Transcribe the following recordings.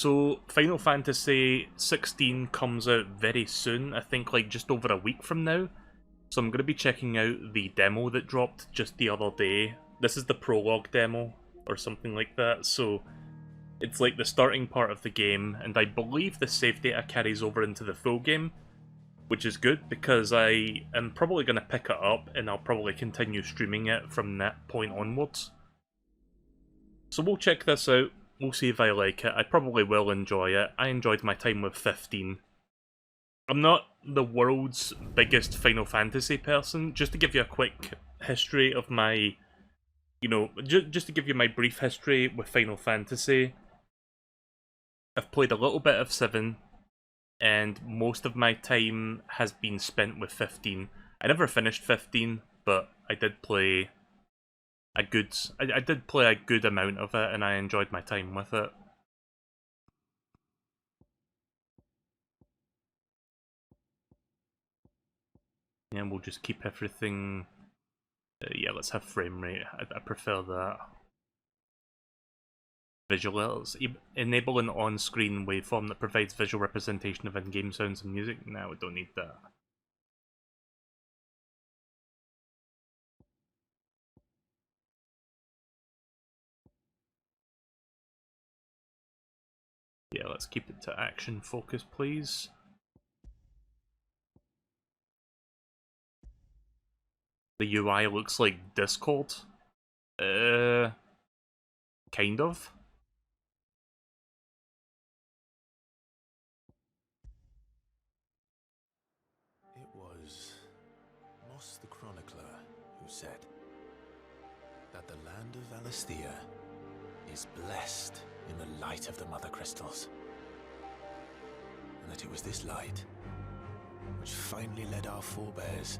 So, Final Fantasy XVI comes out very soon, I think like just over a week from now. So I'm going to be checking out the demo that dropped just the other day. This is the prologue demo, or something like that, so it's like the starting part of the game, and I believe the save data carries over into the full game, which is good because I am probably going to pick it up and I'll probably continue streaming it from that point onwards. So we'll check this out, we'll see if I like it. I probably will enjoy it. I enjoyed my time with 15. I'm not the world's biggest Final Fantasy person. Just to give you a quick history of my, just to give you my brief history with Final Fantasy, I've played a little bit of 7, and most of my time has been spent with 15. I never finished 15, but I did play a good, I did play a good amount of it, and I enjoyed my time with it. Yeah, we'll just keep everything. Yeah, let's have frame rate. I prefer that. Visuals. Enable an on-screen waveform that provides visual representation of in-game sounds and music. No, we don't need that. Yeah, let's keep it to action focus, please. The UI looks like Discord. Kind of. It was Moss the Chronicler who said that the land of Valisthea is blessed in the light of the Mother Crystals, and that it was this light which finally led our forebears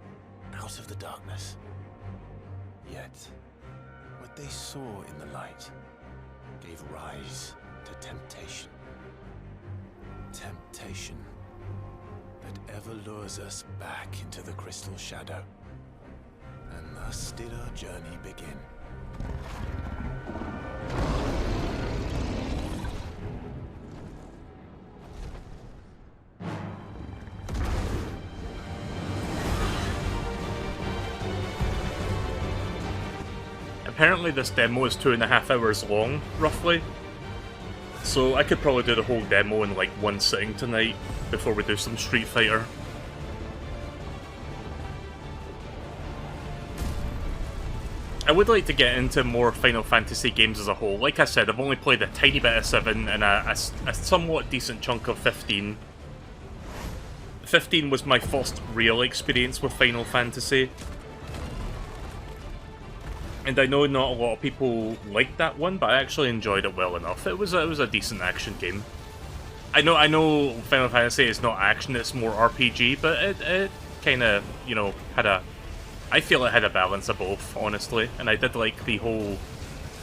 out of the darkness. Yet, what they saw in the light gave rise to temptation. Temptation that ever lures us back into the crystal shadow. And thus did our journey begin. Apparently this demo is 2.5 hours long, roughly. So I could probably do the whole demo in like one sitting tonight before we do some Street Fighter. I would like to get into more Final Fantasy games as a whole. Like I said, I've only played a tiny bit of 7 and a somewhat decent chunk of 15. 15 was my first real experience with Final Fantasy. And I know not a lot of people liked that one, but I actually enjoyed it well enough. It was a decent action game. I know Final Fantasy is not action, it's more RPG, but it kind of, had a... I feel it had a balance of both, honestly, and I did like the whole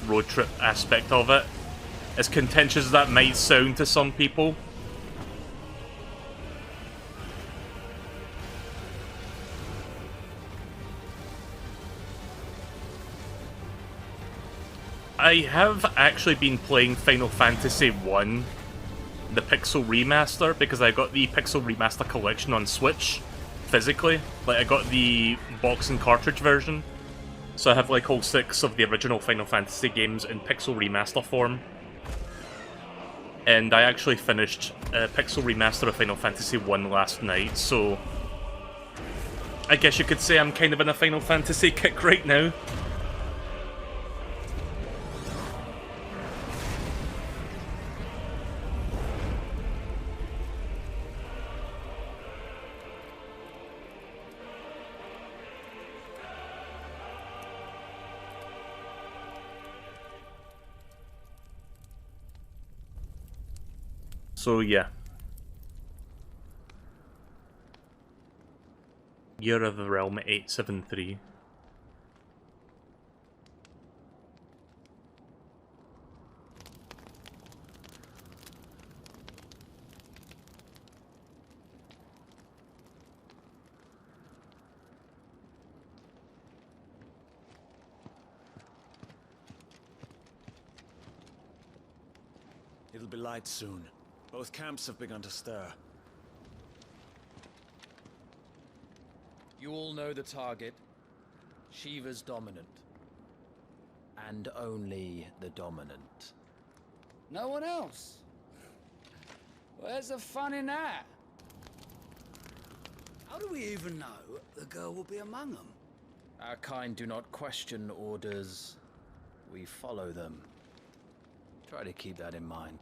road trip aspect of it. As contentious as that might sound to some people. I have actually been playing Final Fantasy 1, the Pixel Remaster, because I got the Pixel Remaster collection on Switch, physically. Like, I got the box and cartridge version, so I have like all 6 of the original Final Fantasy games in Pixel Remaster form. And I actually finished Pixel Remaster of Final Fantasy 1 last night, so I guess you could say I'm kind of in a Final Fantasy kick right now. So yeah. Year of the Realm 873. It'll be light soon. Both camps have begun to stir. You all know the target. Shiva's dominant. And only the dominant. No one else? Where's the fun in that? How do we even know the girl will be among them? Our kind do not question orders. We follow them. Try to keep that in mind.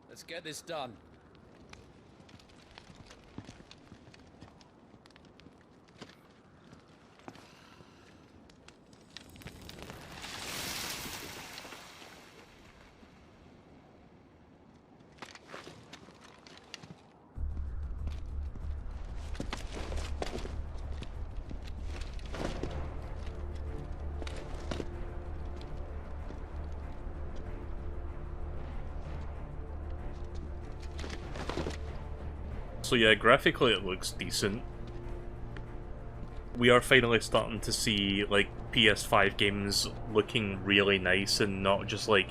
Let's get this done. So yeah, graphically it looks decent. We are finally starting to see, like, PS5 games looking really nice and not just, like,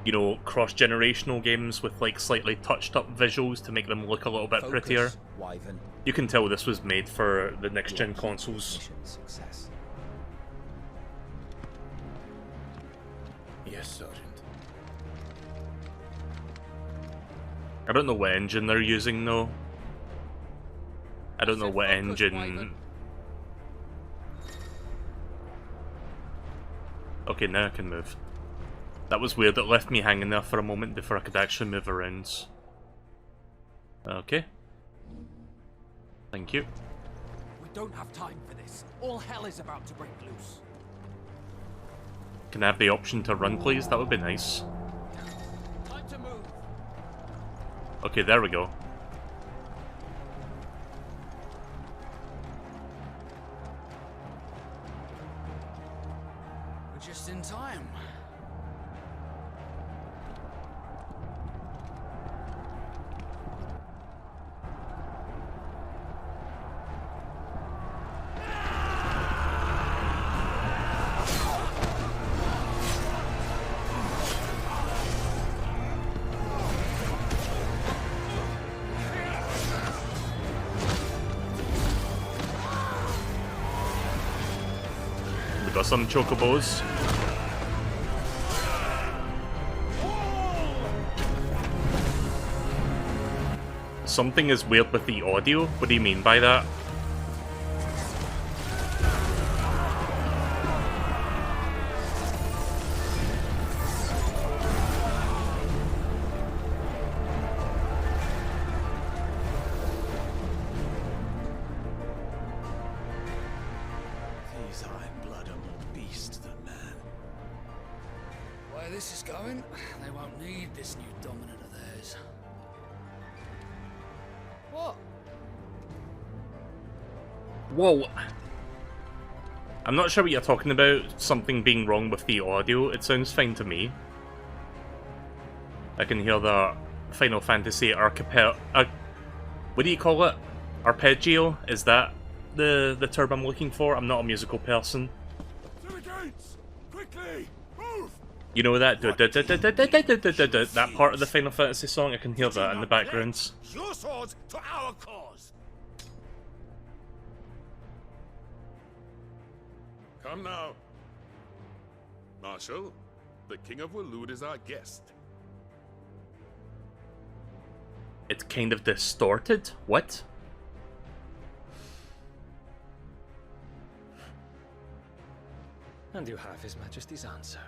you know, cross-generational games with, like, slightly touched-up visuals to make them look a little bit prettier. Wyvern. You can tell this was made for the next-gen consoles. Success. Yes, Sergeant. I don't know what engine they're using, though. I don't know what engine... Okay, now I can move. That was weird, it left me hanging there for a moment before I could actually move around. Okay. Thank you. We don't have time for this. All hell is about to break loose. Can I have the option to run, please? That would be nice. Time to move. Okay, there we go. We're just in time. We got some chocobos. Something is weird with the audio. What do you mean by that? These Iron Blood are more beast than man. Where this is going, they won't need this new dominant of theirs. What? Whoa. I'm not sure what you're talking about, something being wrong with the audio. It sounds fine to me. I can hear the Final Fantasy what do you call it? Arpeggio? Is that the term I'm looking for? I'm not a musical person. To the gates! Quickly! Move! You know that? That part of the Final Fantasy song? I can hear that in the background. Your swords to our cause! Come now. Marshal, the King of Waloed is our guest. It's kind of distorted? What? And you have His Majesty's answer.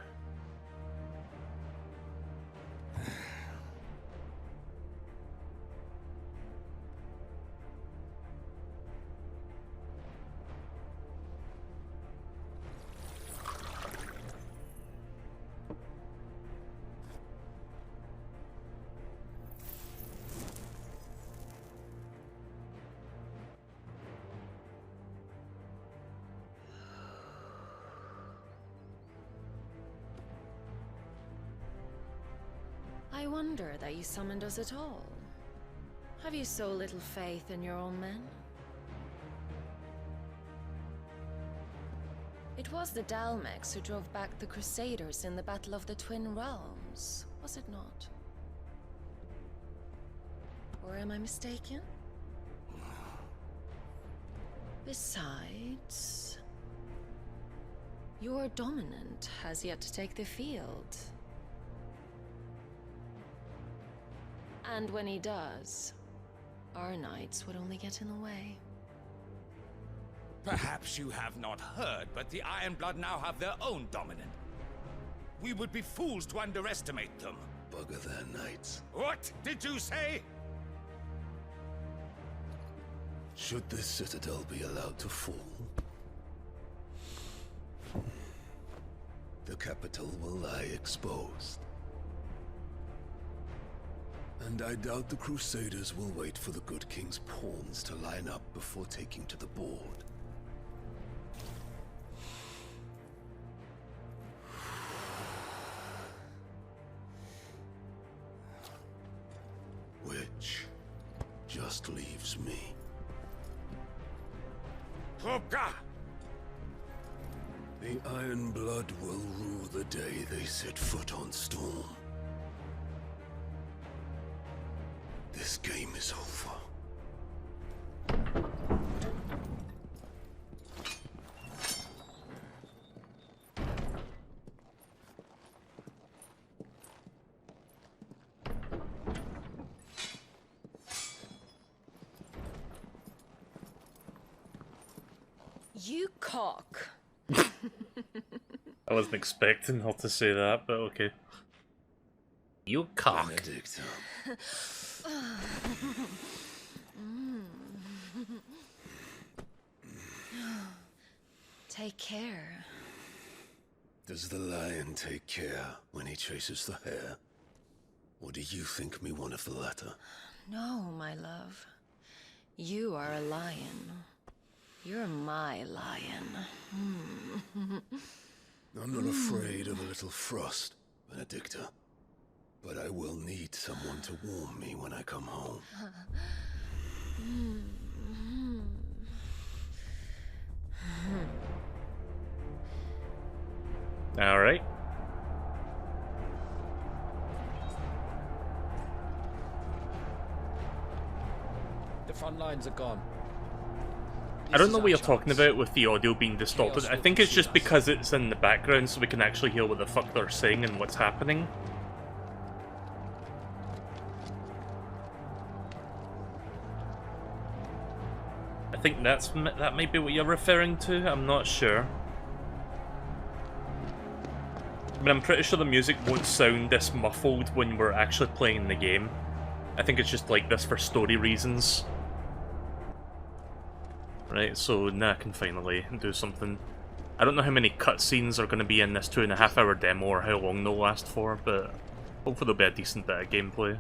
I wonder that you summoned us at all. Have you so little faith in your own men? It It was the Dalmex who drove back the Crusaders in the Battle of the Twin Realms, was it not? Or am I mistaken? Besides, your dominant has yet to take the field. And when he does, our knights would only get in the way. Perhaps you have not heard, but the Ironblood now have their own dominant. We would be fools to underestimate them. Bugger their knights. What did you say? Should this citadel be allowed to fall, the capital will lie exposed. And I doubt the Crusaders will wait for the good king's pawns to line up before taking to the board. Which just leaves me. Hopka! The Ironblood will rue the day they set foot on Storm. This game is over. You cock. I wasn't expecting her to say that, but okay. You cock. Benedict. Take care. Does the lion take care when he chases the hare? Or do you think me one of the latter? No, my love. You are a lion. You're my lion. I'm not afraid of a little frost, Benedicta. But I will need someone to warm me when I come home. Alright. The front lines are gone. I don't know what you're talking about with the audio being distorted. I think it's just because it's in the background so we can actually hear what the fuck they're saying and what's happening. I think that might be what you're referring to, I'm not sure. I mean, I'm pretty sure the music won't sound this muffled when we're actually playing the game. I think it's just like this for story reasons. Right, so now I can finally do something. I don't know how many cutscenes are going to be in this 2.5 hour demo or how long they'll last for, but hopefully there'll be a decent bit of gameplay.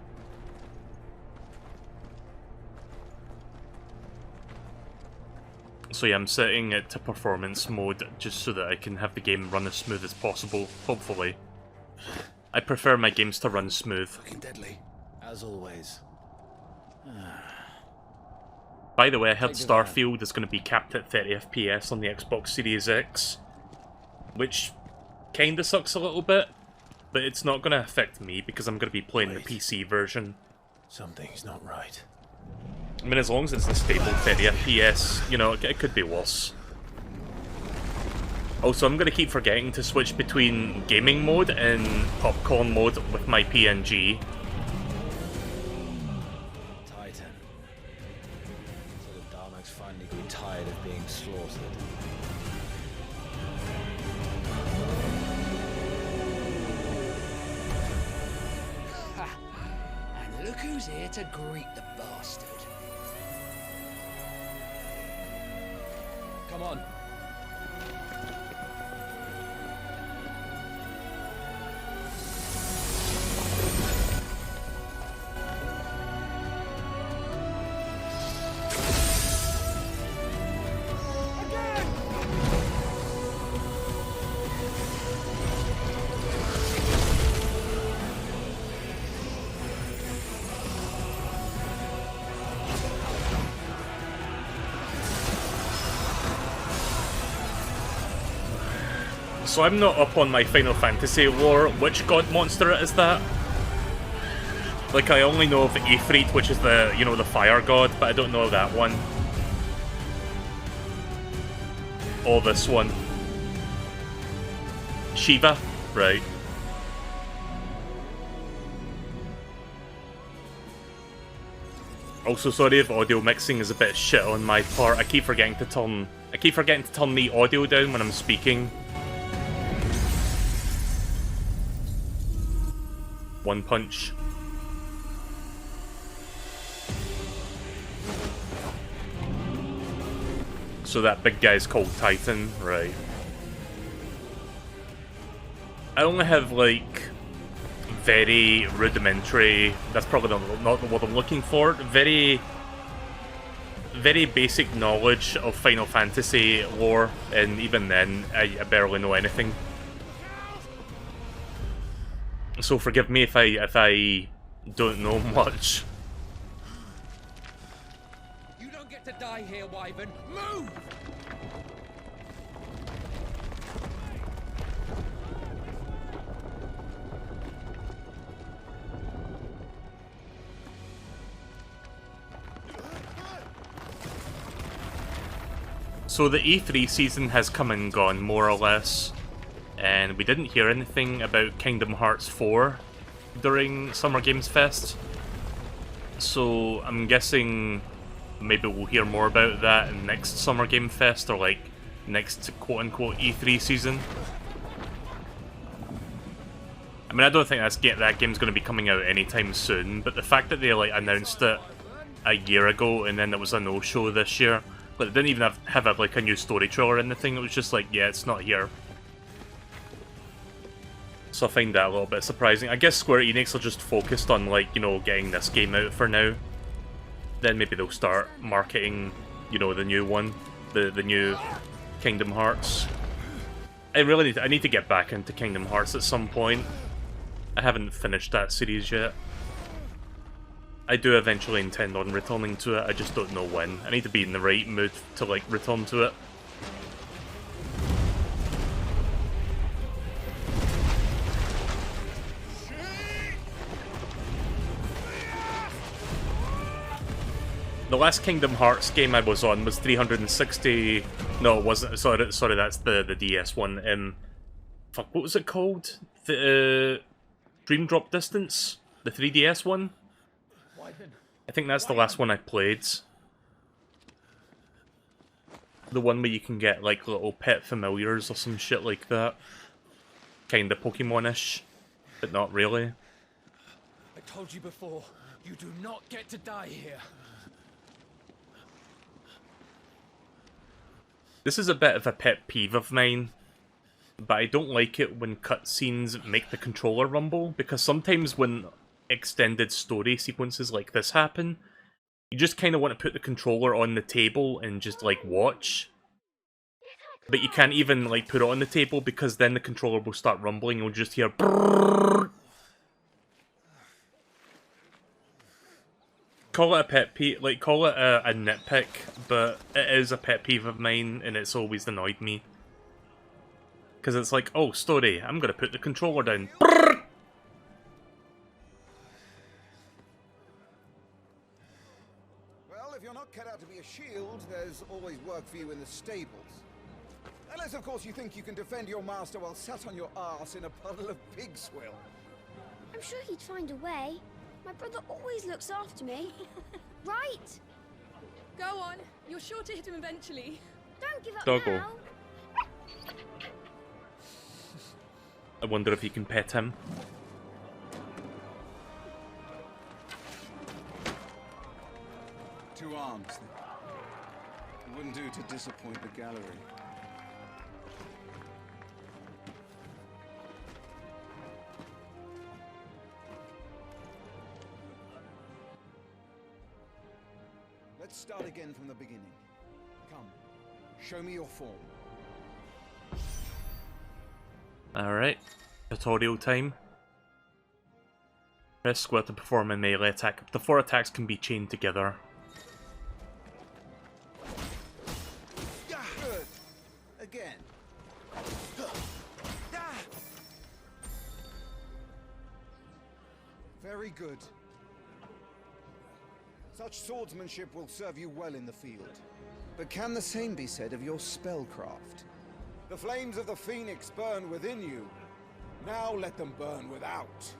So yeah, I'm setting it to performance mode just so that I can have the game run as smooth as possible, hopefully. I prefer my games to run smooth. Fucking deadly. As always. By the way, I heard Starfield is going to be capped at 30 FPS on the Xbox Series X, which kinda sucks a little bit, but it's not going to affect me because I'm going to be playing the PC version. Something's not right. I mean, as long as it's a stable 30 FPS, you know, it could be worse. Also, I'm going to keep forgetting to switch between gaming mode and popcorn mode with my PNG. Titan. So the Dalmex finally grew tired of being slaughtered. Ha! And look who's here to greet the bastard. Come on. So I'm not up on my Final Fantasy lore. Which god monster is that? Like, I only know of Ifrit, which is the, you know, the fire god, but I don't know that one. Or this one. Shiva? Right. Also, sorry if audio mixing is a bit shit on my part. I keep forgetting to turn the audio down when I'm speaking. One punch. So that big guy's called Titan, right. I only have, like, very rudimentary, that's probably not what I'm looking for, very basic knowledge of Final Fantasy lore, and even then, I barely know anything. So forgive me if I don't know much. You don't get to die here, Wyvern. Move! So the E3 season has come and gone, more or less, and we didn't hear anything about Kingdom Hearts 4 during Summer Games Fest. So I'm guessing maybe we'll hear more about that in next Summer Game Fest, or like next quote-unquote E3 season. I mean, I don't think that game's going to be coming out anytime soon, but the fact that they like announced it a year ago and then there was a no-show this year, but they didn't even have like a new story trailer or anything, it was just like, yeah, it's not here. So I find that a little bit surprising. I guess Square Enix are just focused on, like, you know, getting this game out for now. Then maybe they'll start marketing, you know, the new one, the new Kingdom Hearts. I need to get back into Kingdom Hearts at some point. I haven't finished that series yet. I do eventually intend on returning to it, I just don't know when. I need to be in the right mood to, like, return to it. The last Kingdom Hearts game I was on was 360... No, it wasn't. Sorry, that's the DS one. Fuck, what was it called? The Dream Drop Distance? The 3DS one? I think that's the last one I played. The one where you can get, like, little pet familiars or some shit like that. Kinda Pokemon-ish, but not really. I told you before, you do not get to die here. This is a bit of a pet peeve of mine, but I don't like it when cutscenes make the controller rumble, because sometimes when extended story sequences like this happen, you just kind of want to put the controller on the table and just, like, watch. But you can't even, like, put it on the table, because then the controller will start rumbling and you'll just hear brrrr. Call it a pet peeve, like, call it a nitpick, but it is a pet peeve of mine, and it's always annoyed me. Because it's like, oh, story, I'm gonna put the controller down. Brrr. Well, if you're not cut out to be a shield, there's always work for you in the stables. Unless, of course, you think you can defend your master while sat on your arse in a puddle of pig swill. I'm sure he'd find a way. My brother always looks after me. Right? Go on. You're sure to hit him eventually. Don't give up Doggo. now. I wonder if you can pet him. Two arms. It wouldn't do to disappoint the gallery. Let's start again from the beginning. Come, show me your form. Alright, tutorial time. Press square to perform a melee attack. Up to 4 attacks can be chained together. Good. Again. Very good. Such swordsmanship will serve you well in the field. But can the same be said of your spellcraft? The flames of the Phoenix burn within you. Now let them burn without.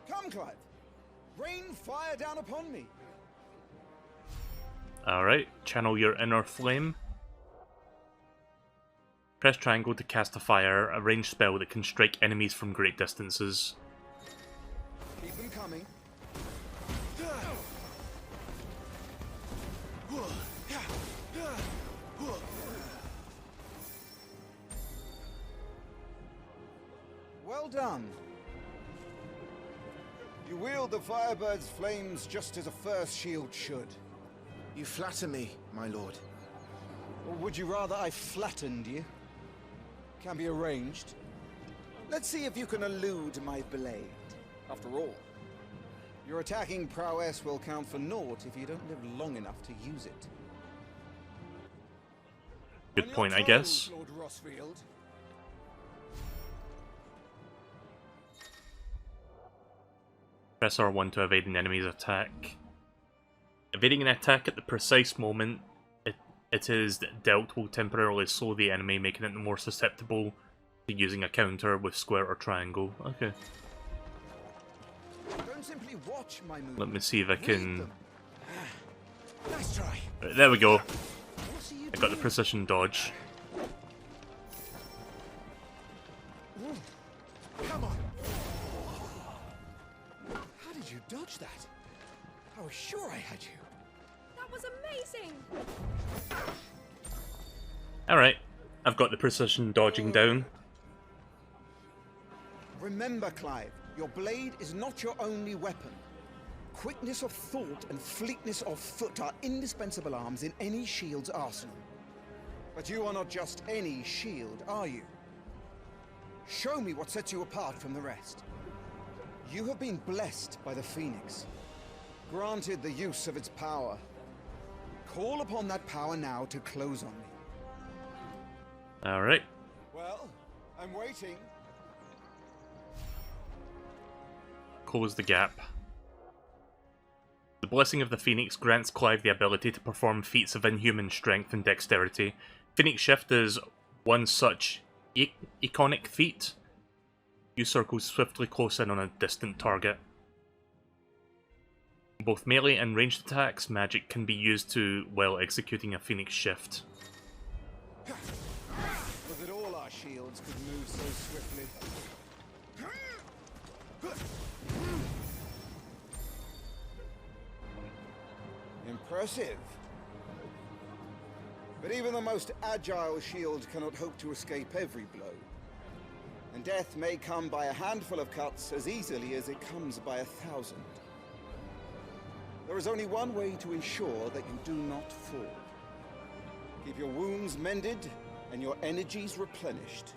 Come, Clive. Rain fire down upon me. Alright, channel your inner flame. Press triangle to cast a fire, a ranged spell that can strike enemies from great distances. Keep them coming. Well done. You wield the Firebird's flames just as a first shield should. You flatter me, my lord. Or would you rather I flattened you? Can be arranged. Let's see if you can elude my blade. After all, your attacking prowess will count for naught if you don't live long enough to use it. Good point, I guess. Lord Rossfield. Press R1 to evade an enemy's attack. Evading an attack at the precise moment it is dealt will temporarily slow the enemy, making it more susceptible to using a counter with square or triangle. Okay. Don't simply watch my movement. Let me see if I can... Nice try. Right, there we go. I got the precision dodge. Come on. How did you dodge that? I was sure I had you. That was amazing! Alright, I've got the precision dodging down. Remember, Clive, your blade is not your only weapon. Quickness of thought and fleetness of foot are indispensable arms in any shield's arsenal. But you are not just any shield, are you? Show me what sets you apart from the rest. You have been blessed by the Phoenix, granted the use of its power. Call upon that power now to close on me. Alright. Well, I'm waiting. Close the gap. The Blessing of the Phoenix grants Clive the ability to perform feats of inhuman strength and dexterity. Phoenix Shift is one such iconic feat. You circle swiftly close in on a distant target. Both melee and ranged attacks magic can be used to while executing a Phoenix Shift. Was it all our shields could move so swiftly? Impressive. But even the most agile shield cannot hope to escape every blow. And death may come by a handful of cuts as easily as it comes by 1,000. There is only one way to ensure that you do not fall. Keep your wounds mended and your energies replenished.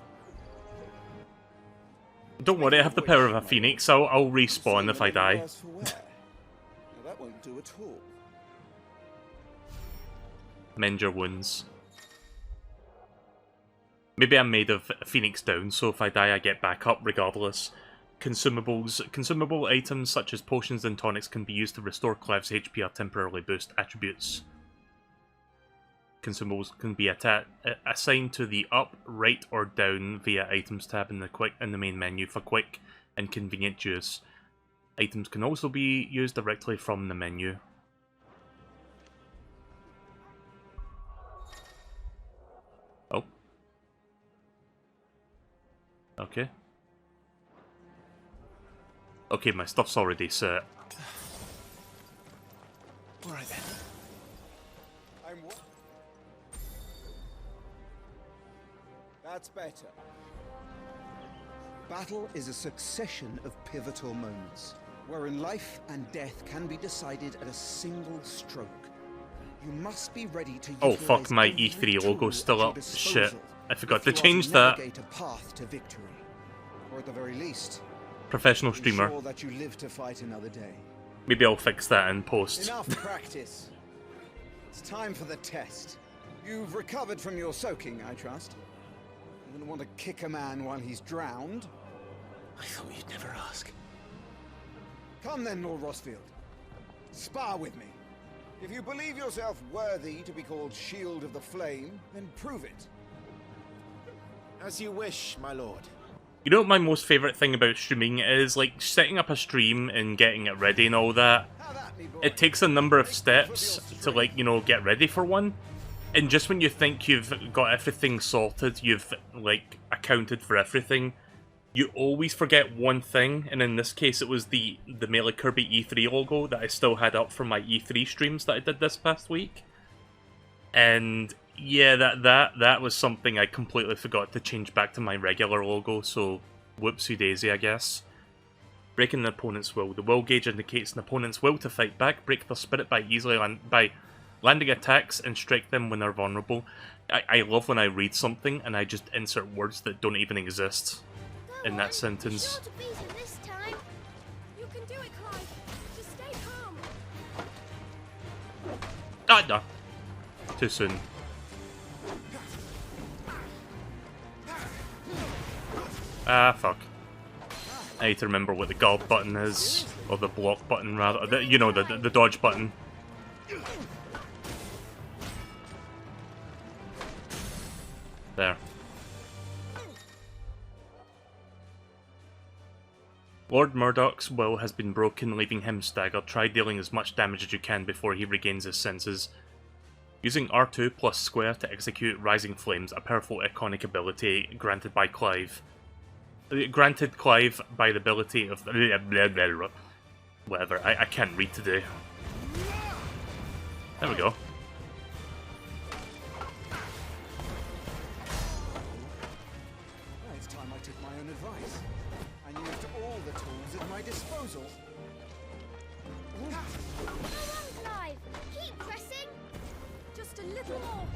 Don't worry, I have the power of a Phoenix. I'll respawn if I die. Now, that won't do at all. Mend your wounds. Maybe I'm made of Phoenix down, so if I die I get back up regardless. Consumable items such as potions and tonics can be used to restore Clive's HP or temporarily boost attributes. Consumables can be assigned to the up, right, or down via Items tab in the main menu for quick and convenient use. Items can also be used directly from the menu. Oh. Okay. Okay, my stuff's already set. Alright then. That's better. Battle is a succession of pivotal moments, wherein life and death can be decided at a single stroke. You must be ready to oh fuck, my E3 logo's still up. Shit. I forgot to change that. A path to victory. Or at the very least, professional streamer. ensure that you live to fight another day. Maybe I'll fix that in post. Enough practice. It's time for the test. You've recovered from your soaking, I trust. You wouldn't want to kick a man while he's drowned. I thought you'd never ask. Come then, Lord Rosfield. Spar with me. If you believe yourself worthy to be called Shield of the Flame, then prove it. As you wish, my lord. You know what my most favourite thing about streaming is? Like, setting up a stream and getting it ready and all that. It takes a number of steps to, like, you know, get ready for one. And just when you think you've got everything sorted, you've, like, accounted for everything, you always forget one thing. And in this case, it was the MeleeKirby E3 logo that I still had up from my E3 streams that I did this past week. And yeah, that was something I completely forgot to change back to my regular logo, so whoopsie daisy, I guess. Breaking an opponent's will. The will gauge indicates an opponent's will to fight back. Break their spirit by landing attacks and strike them when they're vulnerable. I love when I read something and I just insert words that don't even exist in that sentence. Be sure to beat him this time. You can do it, Clive. Just stay calm. Ah, no. Too soon. Ah, fuck. I need to remember what the guard button is, or the block button rather. You know, the dodge button. There. Lord Murdoch's will has been broken, leaving him staggered. Try dealing as much damage as you can before he regains his senses. Using R2 plus square to execute Rising Flames, a powerful iconic ability granted by Clive. Granted Clive by the ability of... Whatever, I can't read today. There we go. It's time I took my own advice. I used all the tools at my disposal. Go on, Clive. Keep pressing. Just a little more.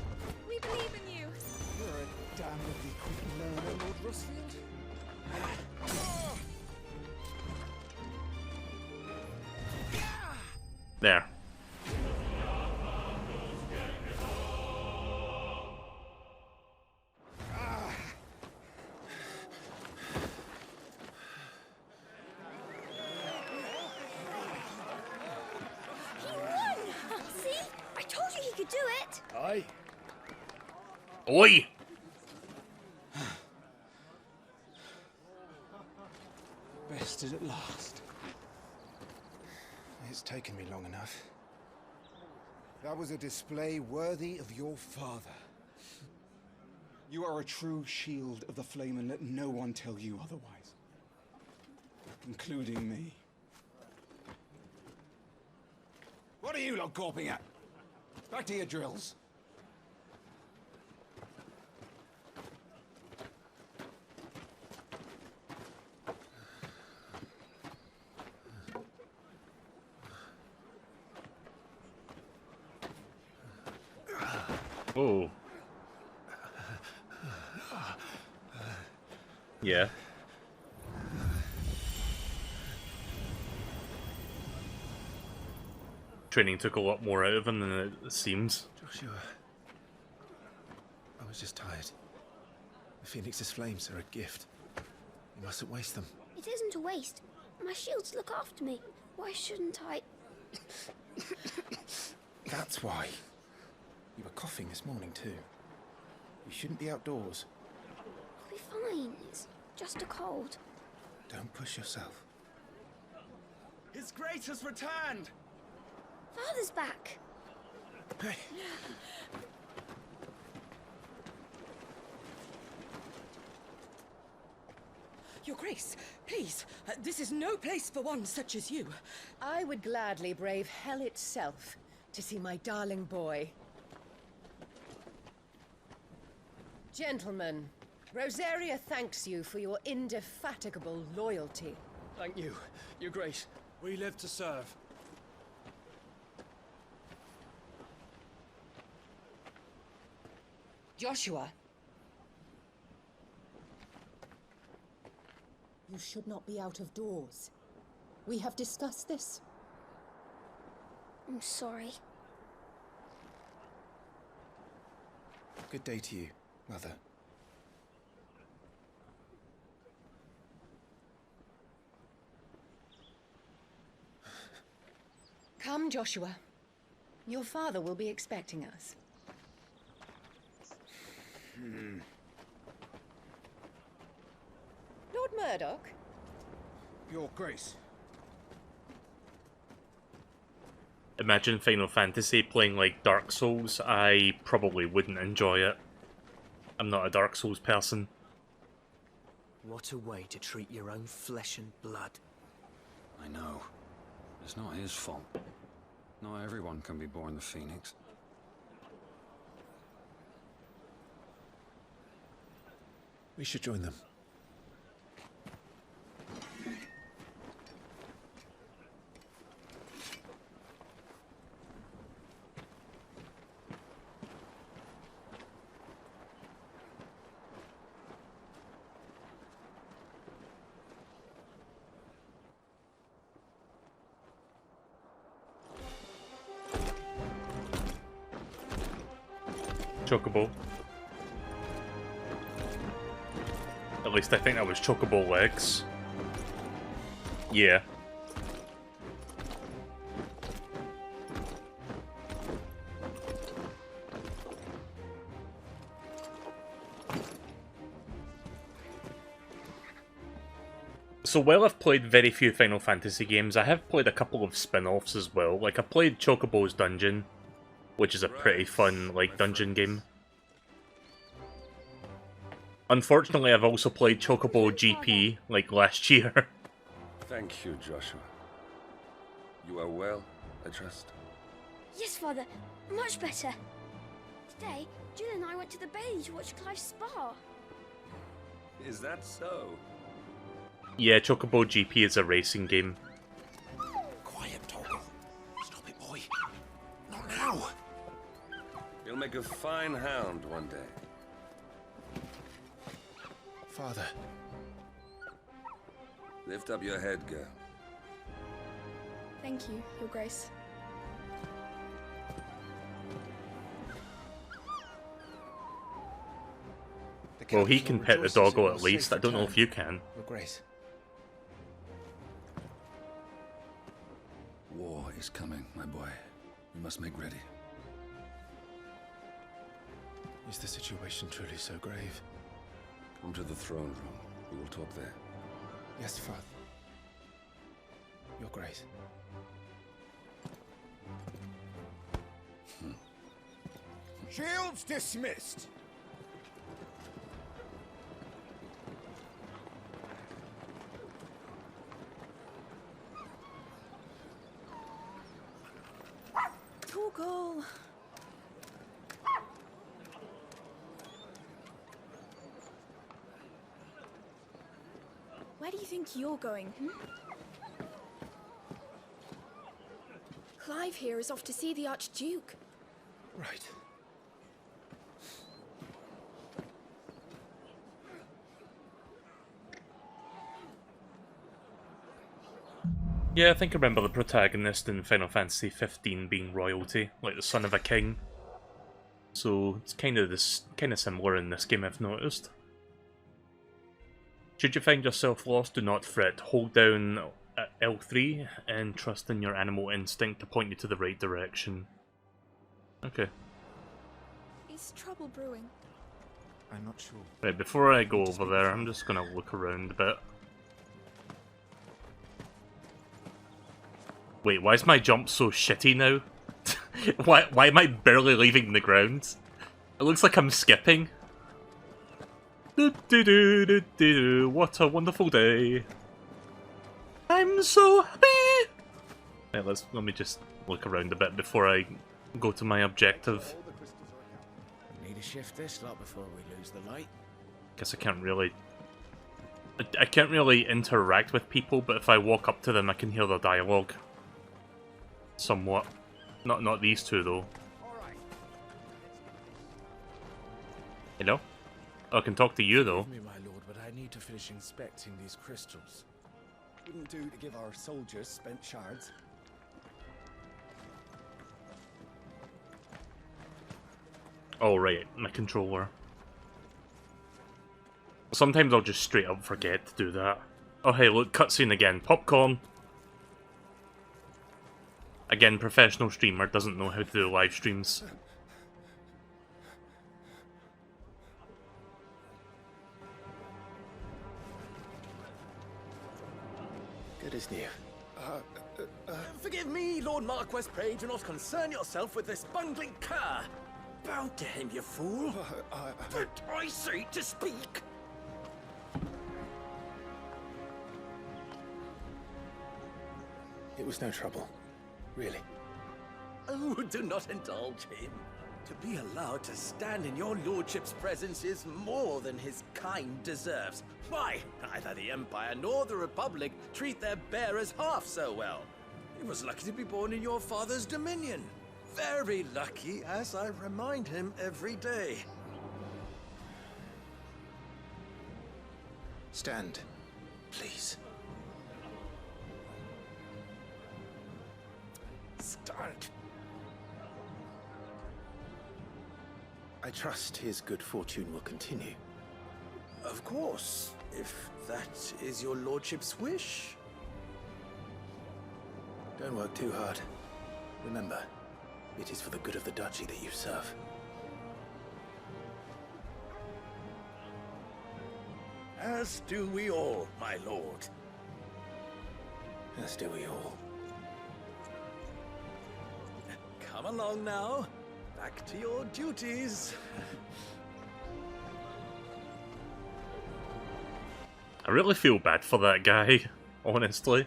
We believe in you. You're a damnably quick learner, Lord Rosfield. There. See? I told you he could do it. Aye. Oi! Bested at last. It's taken me long enough. That was a display worthy of your father. You are a true shield of the flame, and let no one tell you otherwise. Including me. What are you lot gawping at? Back to your drills. Oh. Yeah. Training took a lot more out of him than it seems. Joshua. I was just tired. The Phoenix's flames are a gift. You mustn't waste them. It isn't a waste. My shields look after me. Why shouldn't I? That's why. You were coughing this morning too. You shouldn't be outdoors. I'll be fine. It's just a cold. Don't push yourself. His Grace has returned! Father's back. Hey. Your Grace, please, this is no place for one such as you. I would gladly brave hell itself to see my darling boy. Gentlemen, Rosaria thanks you for your indefatigable loyalty. Thank you, Your Grace. We live to serve. Joshua. You should not be out of doors. We have discussed this. I'm sorry. Good day to you, Mother. Come, Joshua. Your father will be expecting us. Lord Murdoch? Your Grace. Imagine Final Fantasy playing like Dark Souls. I probably wouldn't enjoy it. I'm not a Dark Souls person. What a way to treat your own flesh and blood. I know. It's not his fault. Not everyone can be born the Phoenix. We should join them. Chocobo. At least I think that was Chocobo legs. Yeah. So while I've played very few Final Fantasy games, I have played a couple of spin-offs as well. Like, I played Chocobo's Dungeon, which is a pretty fun, like, dungeon game. Unfortunately, I've also played Chocobo GP, like, last year. Thank you, Joshua. You are well, I trust? Yes, Father. Much better. Today, Jill and I went to the Bailey to watch Clive's spa. Is that so? Yeah, Chocobo GP is a racing game. Quiet, Toggle. Stop it, boy. Not now. You'll make a fine hound one day. Father. Lift up your head, girl. Thank you, Your Grace. Well, he can pet the doggo at least. I don't know if you can. Your Grace. War is coming, my boy. We must make ready. Is the situation truly so grave? Come to the throne room. We will talk there. Yes, Father. Your Grace. Shields dismissed. Google. Where do you think you're going? Clive here is off to see the Archduke. Right. Yeah, I think I remember the protagonist in Final Fantasy 15 being royalty, like the son of a king. So it's kind of similar in this game, I've noticed. Should you find yourself lost, do not fret. Hold down L3 and trust in your animal instinct to point you to the right direction. Okay. Is trouble brewing? I'm not sure. Right, before I go over there, I'm just gonna look around a bit. Wait, why is my jump so shitty now? why am I barely leaving the ground? It looks like I'm skipping. What a wonderful day. I'm so happy. Right, let me just look around a bit before I go to my objective. Need to shift this lot before we lose the light. Guess I can't really interact with people, but if I walk up to them I can hear their dialogue. Somewhat. Not these two though. Hello? Oh, I can talk to you though. Forgive me, my lord, but I need to finish inspecting these crystals. Wouldn't do to give our soldiers spent shards. Oh right, my controller. Sometimes I'll just straight up forget to do that. Oh hey, look, cutscene again. Popcorn! Again, professional streamer, doesn't know how to do live streams. Good as new. Forgive me, Lord Marquess, pray do not concern yourself with this bungling cur. Bow to him, you fool. But I say to speak. It was no trouble, really. Oh, do not indulge him. To be allowed to stand in your lordship's presence is more than his kind deserves. Why, neither the Empire nor the Republic treat their bearers half so well. He was lucky to be born in your father's dominion. Very lucky, as I remind him every day. Stand, please. Start. I trust his good fortune will continue. Of course, if that is your lordship's wish. Don't work too hard. Remember, it is for the good of the duchy that you serve. As do we all, my lord. As do we all. Come along now. Back to your duties. I really feel bad for that guy, honestly.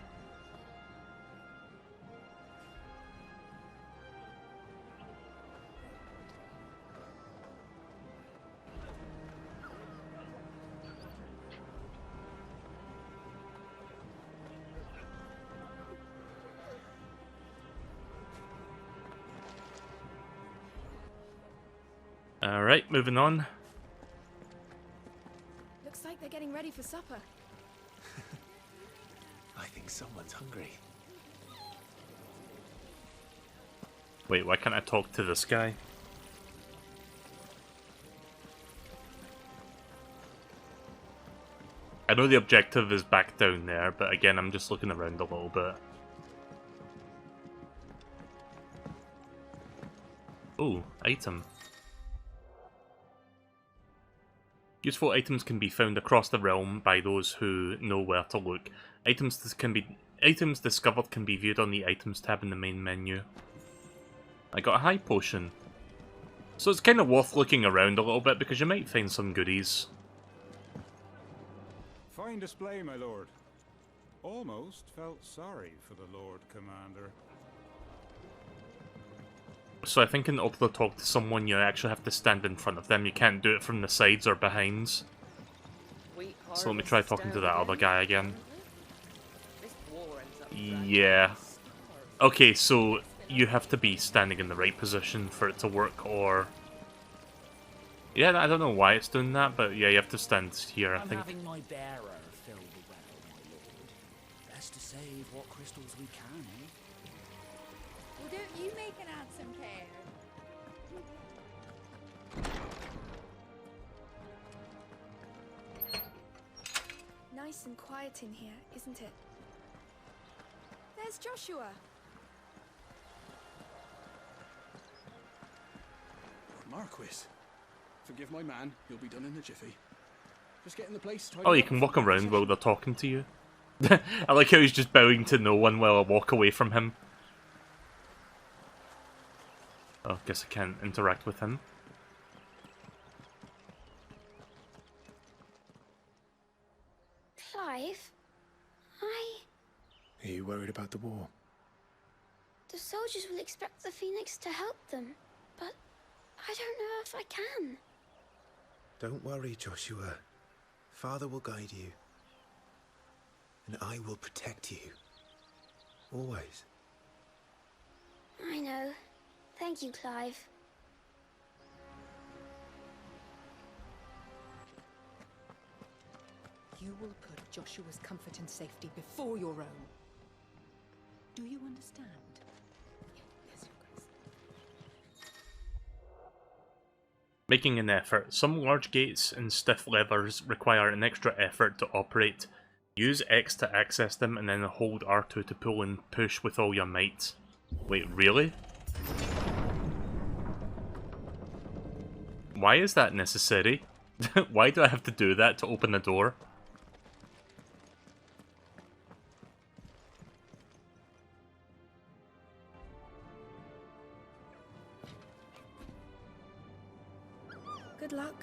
Alright, moving on. Looks like they're getting ready for supper. I think someone's hungry. Wait, why can't I talk to this guy? I know the objective is back down there, but again, I'm just looking around a little bit. Ooh, item. Useful items can be found across the realm by those who know where to look. Items discovered can be viewed on the Items tab in the main menu. I got a high potion. So it's kind of worth looking around a little bit because you might find some goodies. Fine display, my lord. Almost felt sorry for the Lord Commander. So I think in order to talk to someone, you actually have to stand in front of them. You can't do it from the sides or behinds. So let me try talking to that other guy again. Yeah. Okay, so you have to be standing in the right position for it to work, or... Yeah, I don't know why it's doing that, but yeah, you have to stand here, I think. I'm having my bearer fill the well, my lord. Best to save what crystals we can, eh? Well, don't you make an handsome pair? Nice and quiet in here, isn't it? There's Joshua. Marquis, forgive my man. He'll be done in a jiffy. Just getting the place tidied Oh, you up can for walk the around while procession. they're talking to you. I like how he's just bowing to no one while I walk away from him. Oh, guess I can't interact with him. Clive, Are you worried about the war? the soldiers will expect the Phoenix to help them, but I don't know if I can. Don't worry, Joshua. Father will guide you. And I will protect you. Always. I know. Thank you, Clive. You will put Joshua's comfort and safety before your own. Do you understand? Yes, Your Grace. Making an effort. Some large gates and stiff levers require an extra effort to operate. Use X to access them and then hold R2 to pull and push with all your might. Wait, really? Why is that necessary? Why do I have to do that to open the door? Good luck.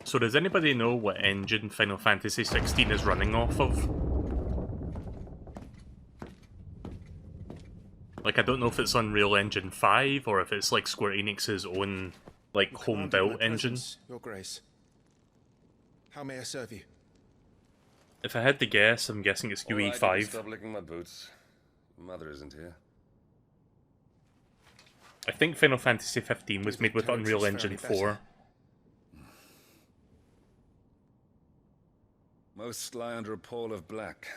So does anybody know what engine Final Fantasy XVI is running off of? Like, I don't know if it's Unreal Engine 5 or if it's like Square Enix's own, like, home-built engine. Your Grace. How may I serve you? If I had to guess, I'm guessing it's UE5. All right, stop licking my boots. Mother isn't here. I think Final Fantasy 15 was made with Unreal Engine 4. Most lie under a pall of black.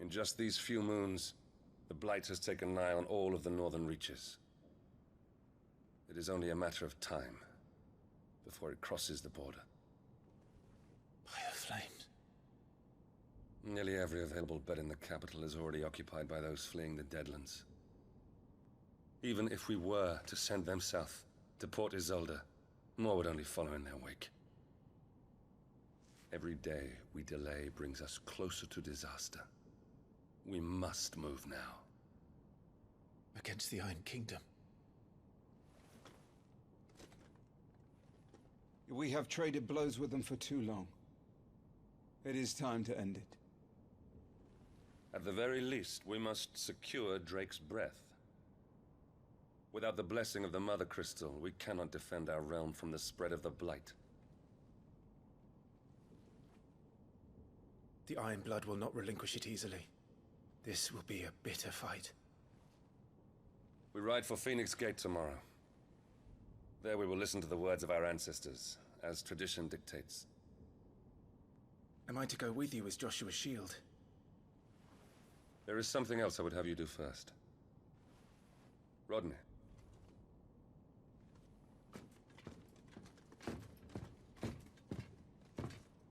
In just these few moons, the Blight has taken nigh on all of the northern reaches. It is only a matter of time before it crosses the border. By the flames. Nearly every available bed in the capital is already occupied by those fleeing the Deadlands. Even if we were to send them south to Port Isolde, more would only follow in their wake. Every day we delay brings us closer to disaster. We must move now. Against the Iron Kingdom. We have traded blows with them for too long. It is time to end it. At the very least, we must secure Drake's breath. Without the blessing of the Mother Crystal, we cannot defend our realm from the spread of the Blight. The Iron Blood will not relinquish it easily. This will be a bitter fight. We ride for Phoenix Gate tomorrow. There we will listen to the words of our ancestors, as tradition dictates. Am I to go with you as Joshua's shield? There is something else I would have you do first. Rodney.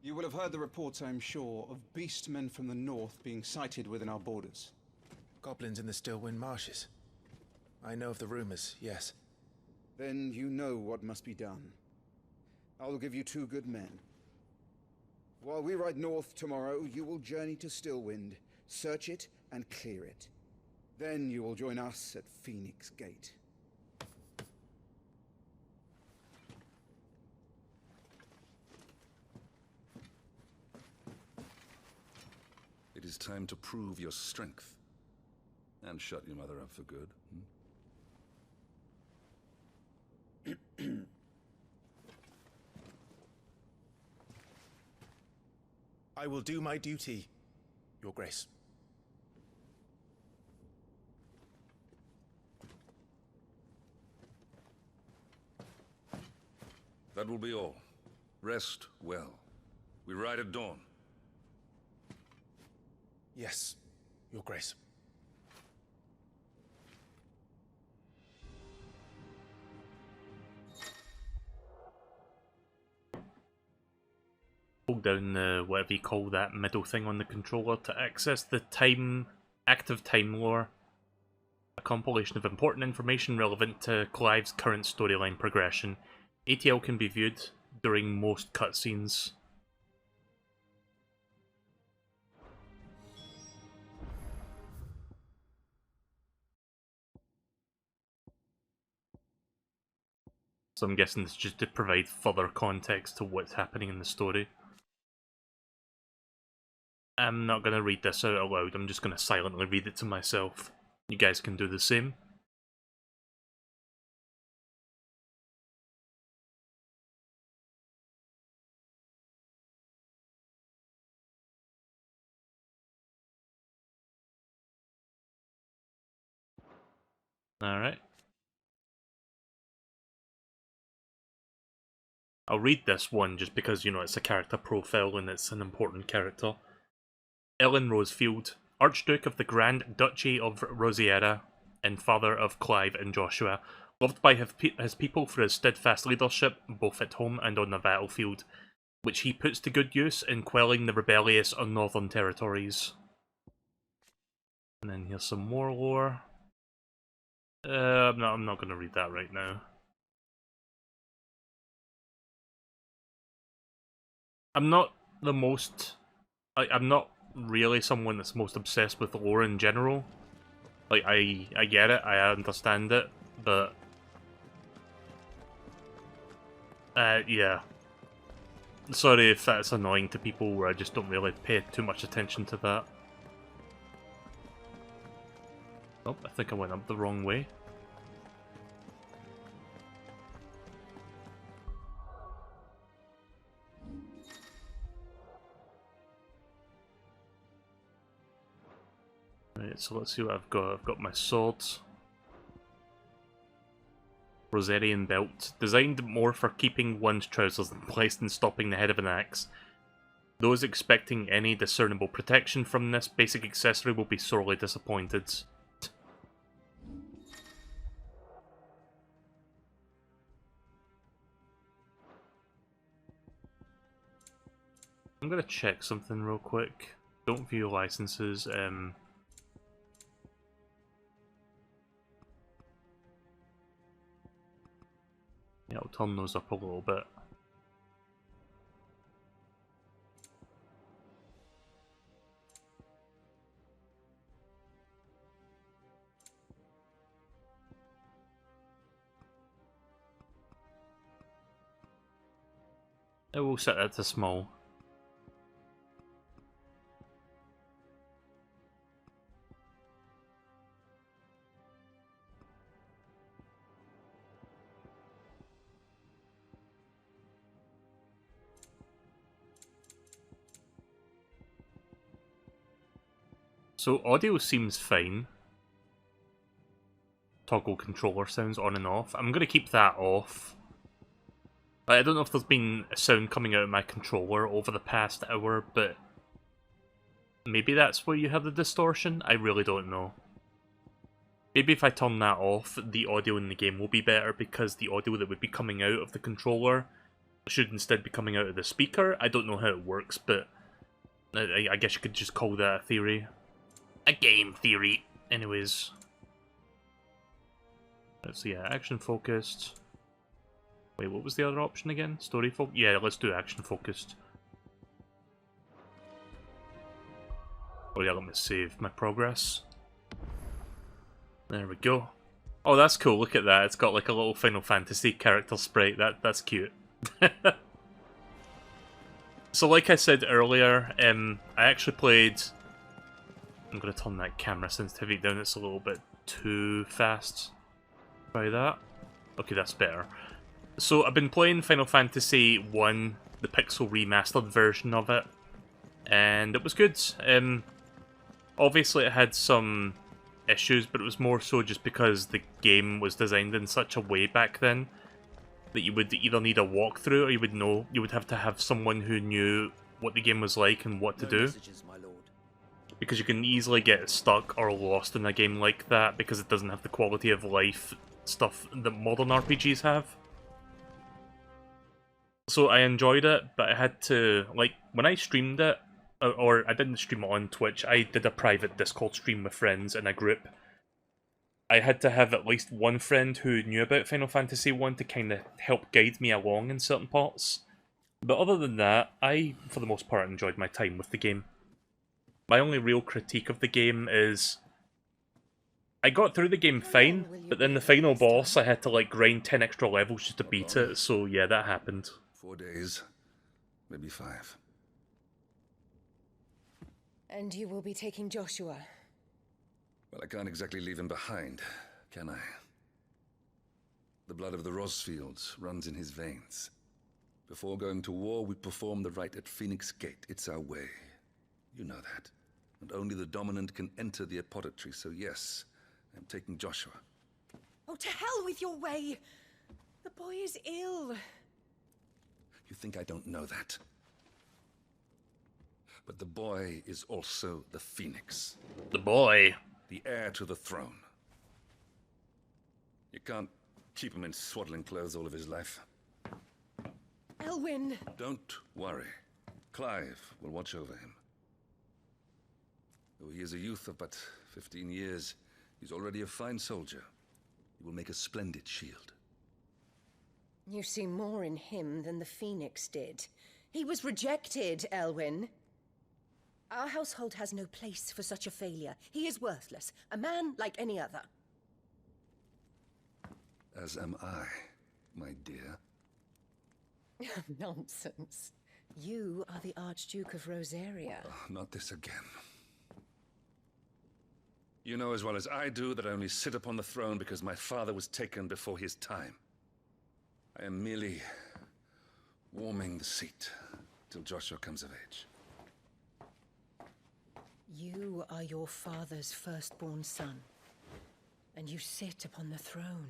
You will have heard the reports, I am sure, of beastmen from the north being sighted within our borders. Goblins in the Stillwind Marshes. I know of the rumors, yes. Then you know what must be done. I will give you 2 good men. While we ride north tomorrow, you will journey to Stillwind, search it and clear it. Then you will join us at Phoenix Gate. It is time to prove your strength. And shut your mother up for good. I will do my duty, Your Grace. That will be all. Rest well. We ride at dawn. Yes, Your Grace. Hold down the, whatever you call that middle thing on the controller to access the active time lore. A compilation of important information relevant to Clive's current storyline progression. ATL can be viewed during most cutscenes. So I'm guessing it's just to provide further context to what's happening in the story. I'm not going to read this out aloud, I'm just going to silently read it to myself. You guys can do the same. Alright. I'll read this one just because, you know, it's a character profile and it's an important character. Ellen Rosefield, Archduke of the Grand Duchy of Rosiera, and father of Clive and Joshua, loved by his people for his steadfast leadership, both at home and on the battlefield, which he puts to good use in quelling the rebellious on northern territories. And then here's some more lore. I'm not going to read that right now. I'm not the most... I'm not really someone that's most obsessed with lore in general. Like, I get it, I understand it, but... yeah. Sorry if that's annoying to people where I just don't really pay too much attention to that. Oh, I think I went up the wrong way. Right, so let's see what I've got. I've got my swords. Rosarian belt, designed more for keeping one's trousers than placed in stopping the head of an axe. Those expecting any discernible protection from this basic accessory will be sorely disappointed. I'm gonna check something real quick. Don't view licenses. Yeah, I'll turn those up a little bit. I will set that to small. So audio seems fine. Toggle controller sounds on and off. I'm gonna keep that off. I don't know if there's been a sound coming out of my controller over the past hour, but maybe that's where you have the distortion? I really don't know. Maybe if I turn that off, the audio in the game will be better, because the audio that would be coming out of the controller should instead be coming out of the speaker. I don't know how it works, but I guess you could just call that a theory. A game theory. Anyways. Let's see, yeah, action focused. Wait, what was the other option again? Story focused? Yeah, let's do action focused. Oh yeah, let me save my progress. There we go. Oh, that's cool, look at that. It's got like a little Final Fantasy character sprite. That's cute. So like I said earlier, I actually played... I'm going to turn that camera sensitivity down, it's a little bit too fast. Try that. Okay, that's better. So I've been playing Final Fantasy 1, the pixel remastered version of it, and it was good. Obviously it had some issues, but it was more so just because the game was designed in such a way back then that you would either need a walkthrough or you would have to have someone who knew what the game was like and what to do. Because you can easily get stuck or lost in a game like that because it doesn't have the quality of life stuff that modern RPGs have. So I enjoyed it, but I had to, like, when I streamed it, or I didn't stream it on Twitch, I did a private Discord stream with friends in a group. I had to have at least one friend who knew about Final Fantasy 1 to kind of help guide me along in certain parts. But other than that, I, for the most part, enjoyed my time with the game. My only real critique of the game is... I got through the game fine, but then the final boss, I had to like grind 10 extra levels just to beat it, so yeah, that happened. 4 days, maybe 5. And you will be taking Joshua? Well, I can't exactly leave him behind, can I? The blood of the Rosfields runs in his veins. Before going to war, we perform the rite at Phoenix Gate. It's our way. You know that. And only the dominant can enter the apothecary, so yes, I'm taking Joshua. Oh, to hell with your way! The boy is ill. You think I don't know that? But the boy is also the Phoenix. The boy? The heir to the throne. You can't keep him in swaddling clothes all of his life. Elwyn! Don't worry. Clive will watch over him. Though he is a youth of but 15 years, he's already a fine soldier. He will make a splendid shield. You see more in him than the Phoenix did. He was rejected, Elwyn. Our household has no place for such a failure. He is worthless, a man like any other. As am I, my dear. Nonsense. You are the Archduke of Rosaria. Oh, not this again. You know as well as I do that I only sit upon the throne because my father was taken before his time. I am merely warming the seat till Joshua comes of age. You are your father's firstborn son, and you sit upon the throne.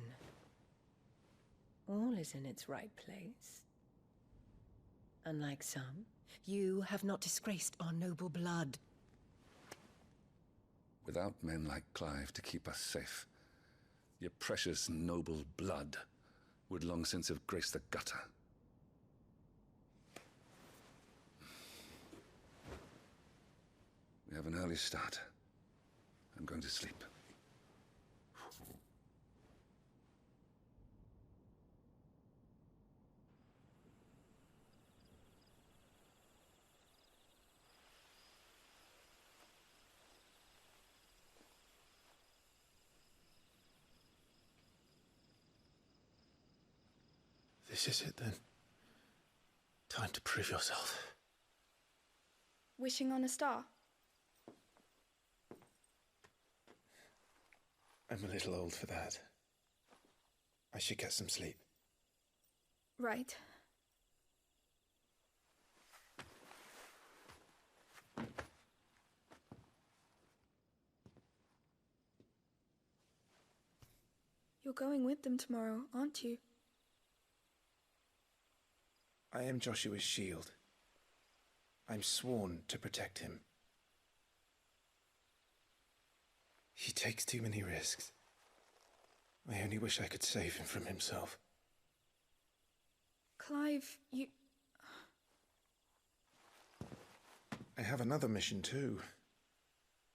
All is in its right place. Unlike some, you have not disgraced our noble blood. Without men like Clive to keep us safe, your precious noble blood would long since have graced the gutter. We have an early start. I'm going to sleep. This is it then. Time to prove yourself. Wishing on a star? I'm a little old for that. I should get some sleep. Right. You're going with them tomorrow, aren't you? I am Joshua's shield. I'm sworn to protect him. He takes too many risks. I only wish I could save him from himself. Clive, you... I have another mission too.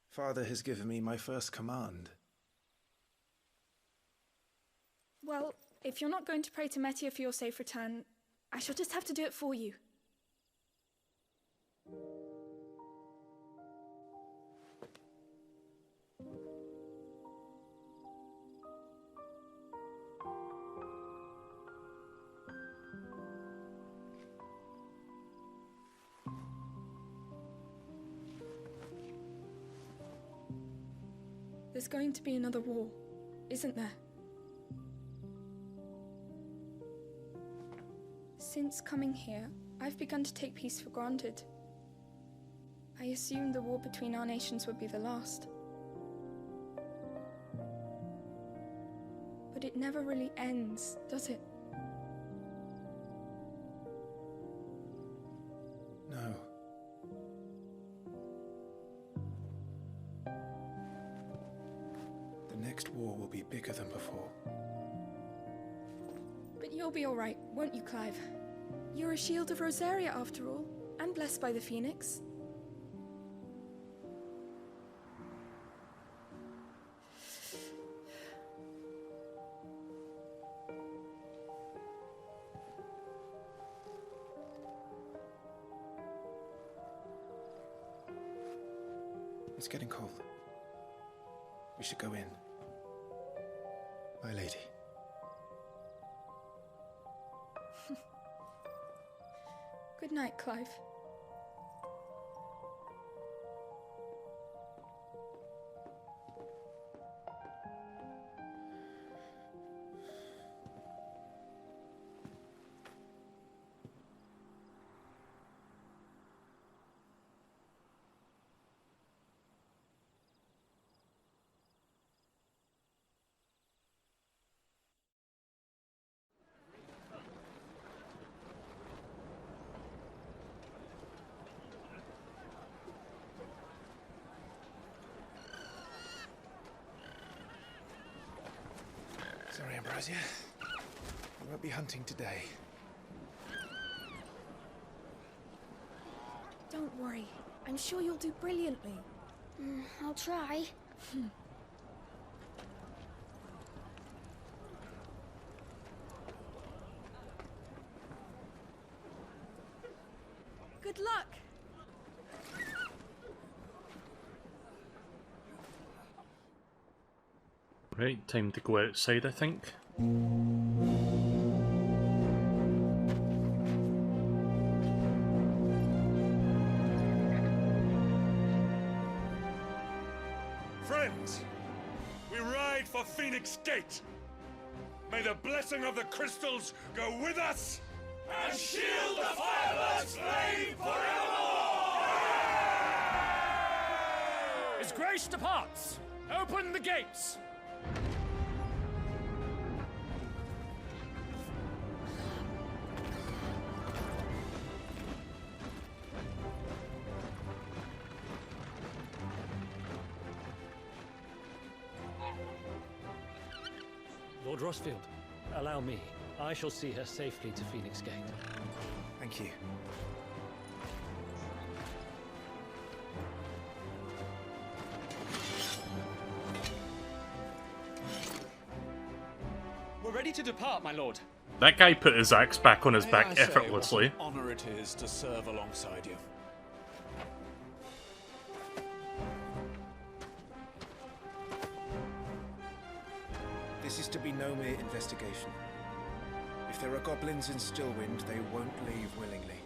Father has given me my first command. Well, if you're not going to pray to Metia for your safe return, I shall just have to do it for you. There's going to be another war, isn't there? Since coming here, I've begun to take peace for granted. I assumed the war between our nations would be the last. But it never really ends, does it? No. The next war will be bigger than before. But you'll be all right, won't you, Clive? You're a shield of Rosaria, after all, and blessed by the Phoenix. It's getting cold. We should go in. My lady. Good night, Clive. Ambrosia, we won't be hunting today. Don't worry. I'm sure you'll do brilliantly. I'll try. Good luck! Right, time to go outside, I think. Friends, we ride for Phoenix Gate. May the blessing of the crystals go with us and shield the Firebird's flame forevermore! His Grace departs! Open the gates! Lord Rosfield, allow me. I shall see her safely to Phoenix Gate. Thank you. We're ready to depart, my lord. That guy put his axe back on his May back I say effortlessly. what an honor it is to serve alongside you. This is to be no mere investigation. If there are goblins in Stillwind, they won't leave willingly.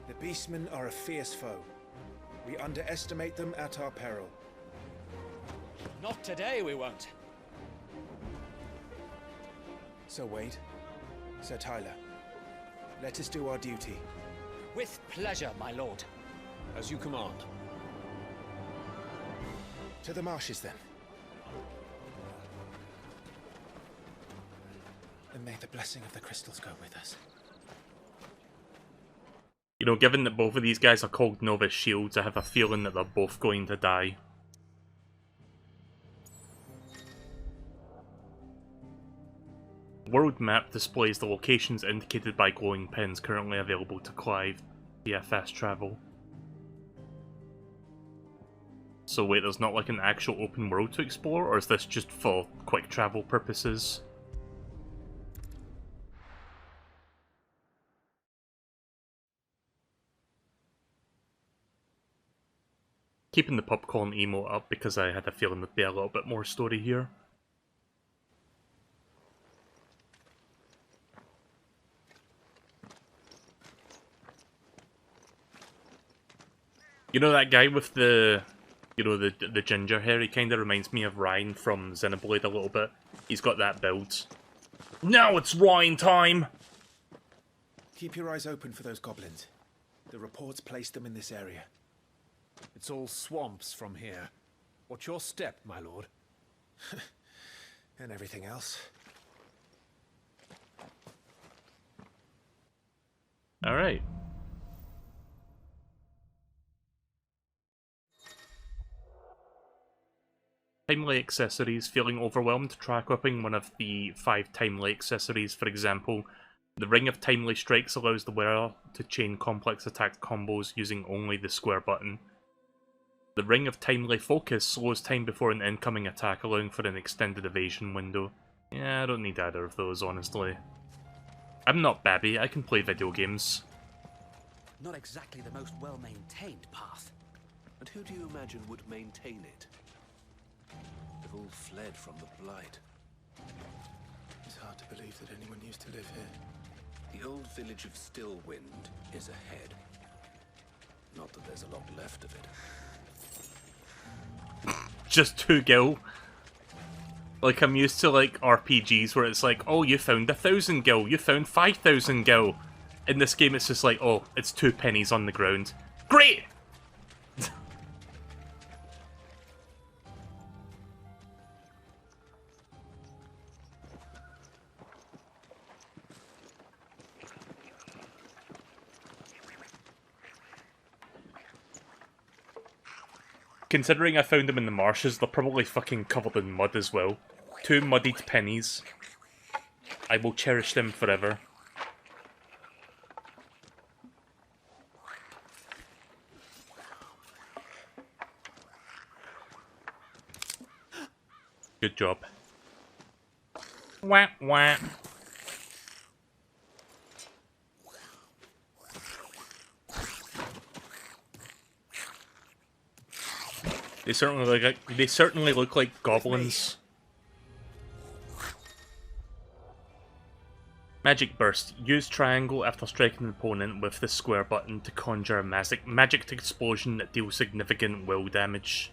The Beastmen are a fierce foe. We underestimate them at our peril. Not today, we won't. Sir Wade, Sir Tyler, let us do our duty. With pleasure, my lord. As you command. To the marshes, then. And may the blessing of the crystals go with us. You know, given that both of these guys are called Novice Shields, I have a feeling that they're both going to die. World map displays the locations indicated by glowing pins currently available to Clive via fast travel. So wait, there's not like an actual open world to explore, or is this just for quick travel purposes? Keeping the popcorn emote up because I had a feeling there'd be a little bit more story here. You know that guy with the, you know, the ginger hair? He kind of reminds me of Ryan from Xenoblade a little bit. He's got that build. Now it's Ryan time! Keep your eyes open for those goblins. The reports placed them in this area. It's all swamps from here. What's your step, my lord? And everything else. Alright. Timely accessories. Feeling overwhelmed? Try equipping one of the 5 timely accessories. For example, the Ring of Timely Strikes allows the wearer to chain complex attack combos using only the square button. The Ring of Timely Focus slows time before an incoming attack, allowing for an extended evasion window. Yeah, I don't need either of those, honestly. I'm not Babby, I can play video games. Not exactly the most well-maintained path. And who do you imagine would maintain it? They've all fled from the Blight. It's hard to believe that anyone used to live here. The old village of Stillwind is ahead. Not that there's a lot left of it. Just 2 gil. Like, I'm used to, like, RPGs where it's like, oh, you found 1,000 gil, you found 5,000 gil. In this game, it's just like, oh, it's 2 pennies on the ground. Great! Considering I found them in the marshes, they're probably fucking covered in mud as well. 2 muddied pennies. I will cherish them forever. Good job. Wah wah. They certainly look like goblins. Magic Burst. Use triangle after striking an opponent with the square button to conjure a magic explosion that deals significant will damage.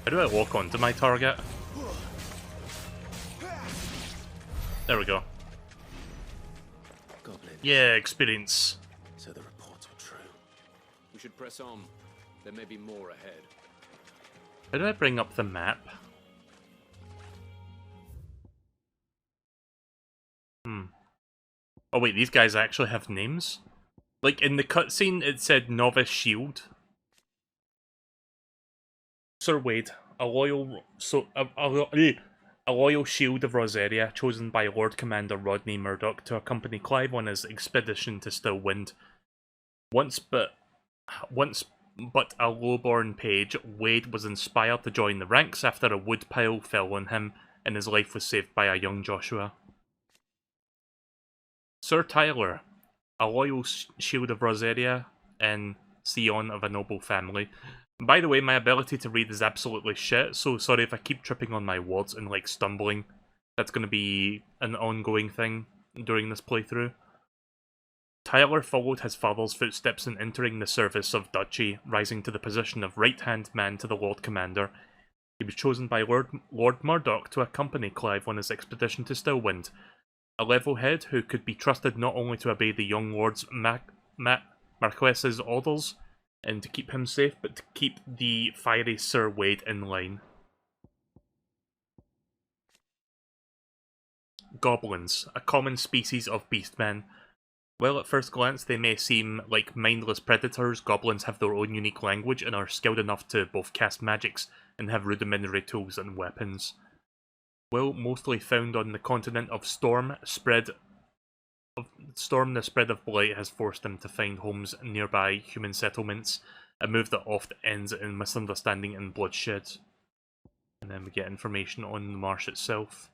How do I walk onto my target? There we go. Goblin. Yeah, experience. So the reports were true. We should press on. There may be more ahead. How do I bring up the map? Oh wait, these guys actually have names? Like in the cutscene it said Novice Shield. Sir Wade, a loyal shield of Rosaria, chosen by Lord Commander Rodney Murdoch to accompany Clive on his expedition to Stillwind. Once but a lowborn page, Wade was inspired to join the ranks after a woodpile fell on him, and his life was saved by a young Joshua. Sir Tyler, a loyal shield of Rosaria, and scion of a noble family. By the way, my ability to read is absolutely shit, so sorry if I keep tripping on my words and like stumbling. That's going to be an ongoing thing during this playthrough. Tyler followed his father's footsteps in entering the service of Duchy, rising to the position of right-hand man to the Lord Commander. He was chosen by Lord Murdoch to accompany Clive on his expedition to Stillwind, a level head who could be trusted not only to obey the young Lord's Marquess's orders, and to keep him safe, but to keep the fiery Sir Wade in line. Goblins, a common species of beastmen. While at first glance they may seem like mindless predators, goblins have their own unique language and are skilled enough to both cast magics and have rudimentary tools and weapons. While mostly found on the continent of Storm, the spread of blight has forced them to find homes nearby human settlements, a move that often ends in misunderstanding and bloodshed. And then we get information on the marsh itself.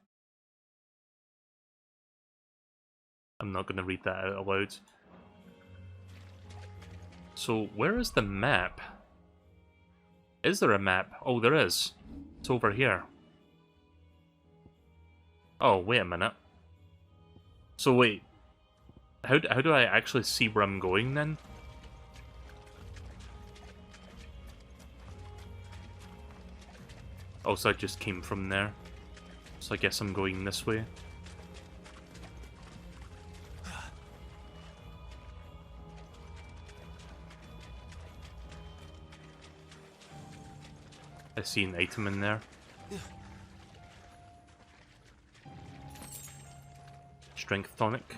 I'm not going to read that out aloud. So, where is the map? Is there a map? Oh, there is. It's over here. Oh, wait a minute. So wait, how do I actually see where I'm going then? Oh, so I just came from there. So I guess I'm going this way. I see an item in there. Strength tonic.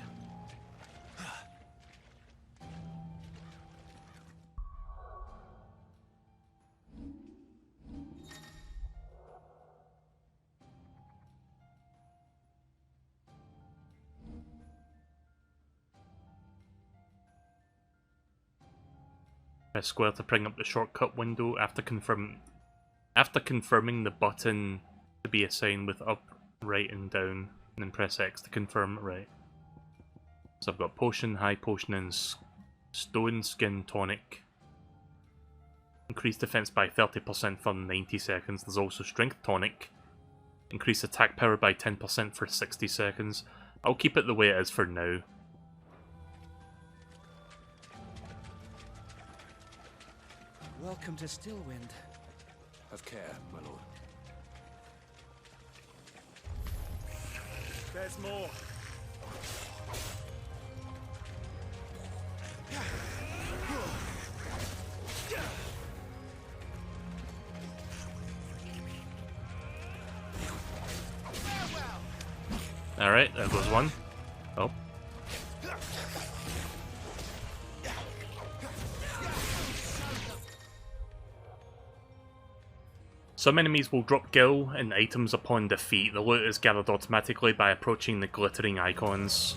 Press square to bring up the shortcut window after confirming the button to be assigned with up, right, and down. And then press X to confirm right. So I've got potion, high potion, and stone skin tonic. Increase defense by 30% for 90 seconds. There's also strength tonic. Increase attack power by 10% for 60 seconds. I'll keep it the way it is for now. Welcome to Stillwind. Have care, my lord. There's more. Alright, there goes one. Some enemies will drop gil and items upon defeat. The loot is gathered automatically by approaching the glittering icons.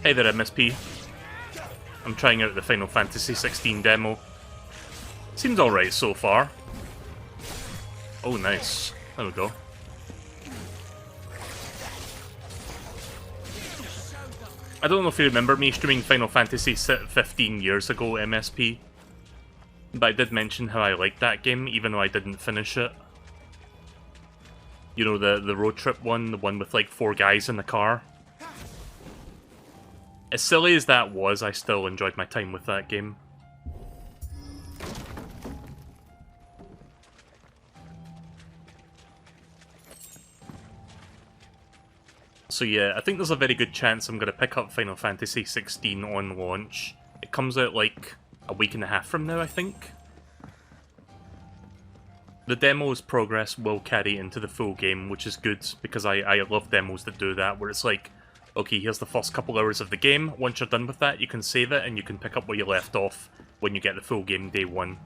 Hey there, MSP. I'm trying out the Final Fantasy XVI demo. Seems alright so far. Oh, nice. There we go. I don't know if you remember me streaming Final Fantasy 15 years ago, MSP. But I did mention how I liked that game, even though I didn't finish it. You know, the road trip one, the one with like 4 guys in the car. As silly as that was, I still enjoyed my time with that game. So yeah, I think there's a very good chance I'm going to pick up Final Fantasy 16 on launch. It comes out like a week and a half from now, I think. The demo's progress will carry into the full game, which is good, because I love demos that do that, where it's like, okay, here's the first couple hours of the game, once you're done with that, you can save it, and you can pick up where you left off when you get the full game day 1.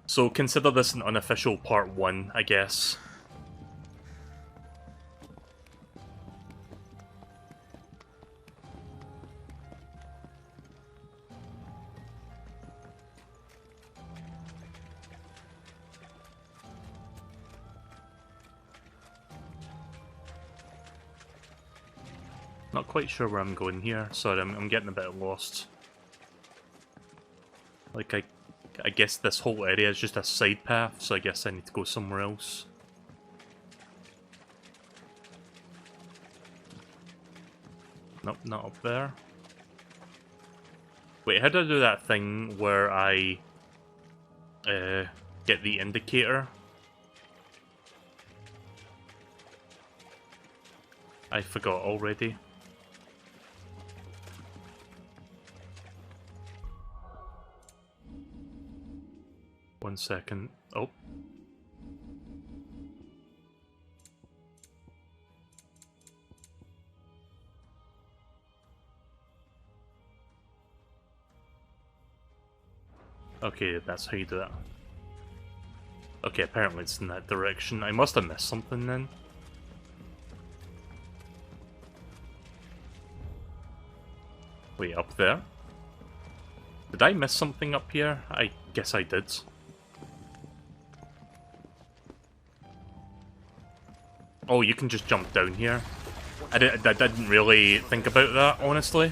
So consider this an unofficial part 1, I guess. Not quite sure where I'm going here. Sorry, I'm getting a bit lost. Like, I guess this whole area is just a side path, so I guess I need to go somewhere else. Nope, not up there. Wait, how do I do that thing where I get the indicator? I forgot already. One second. Oh. Okay, that's how you do that. Okay, apparently it's in that direction. I must have missed something then. Wait, up there? Did I miss something up here? I guess I did. Oh, you can just jump down here. I didn't really think about that, honestly.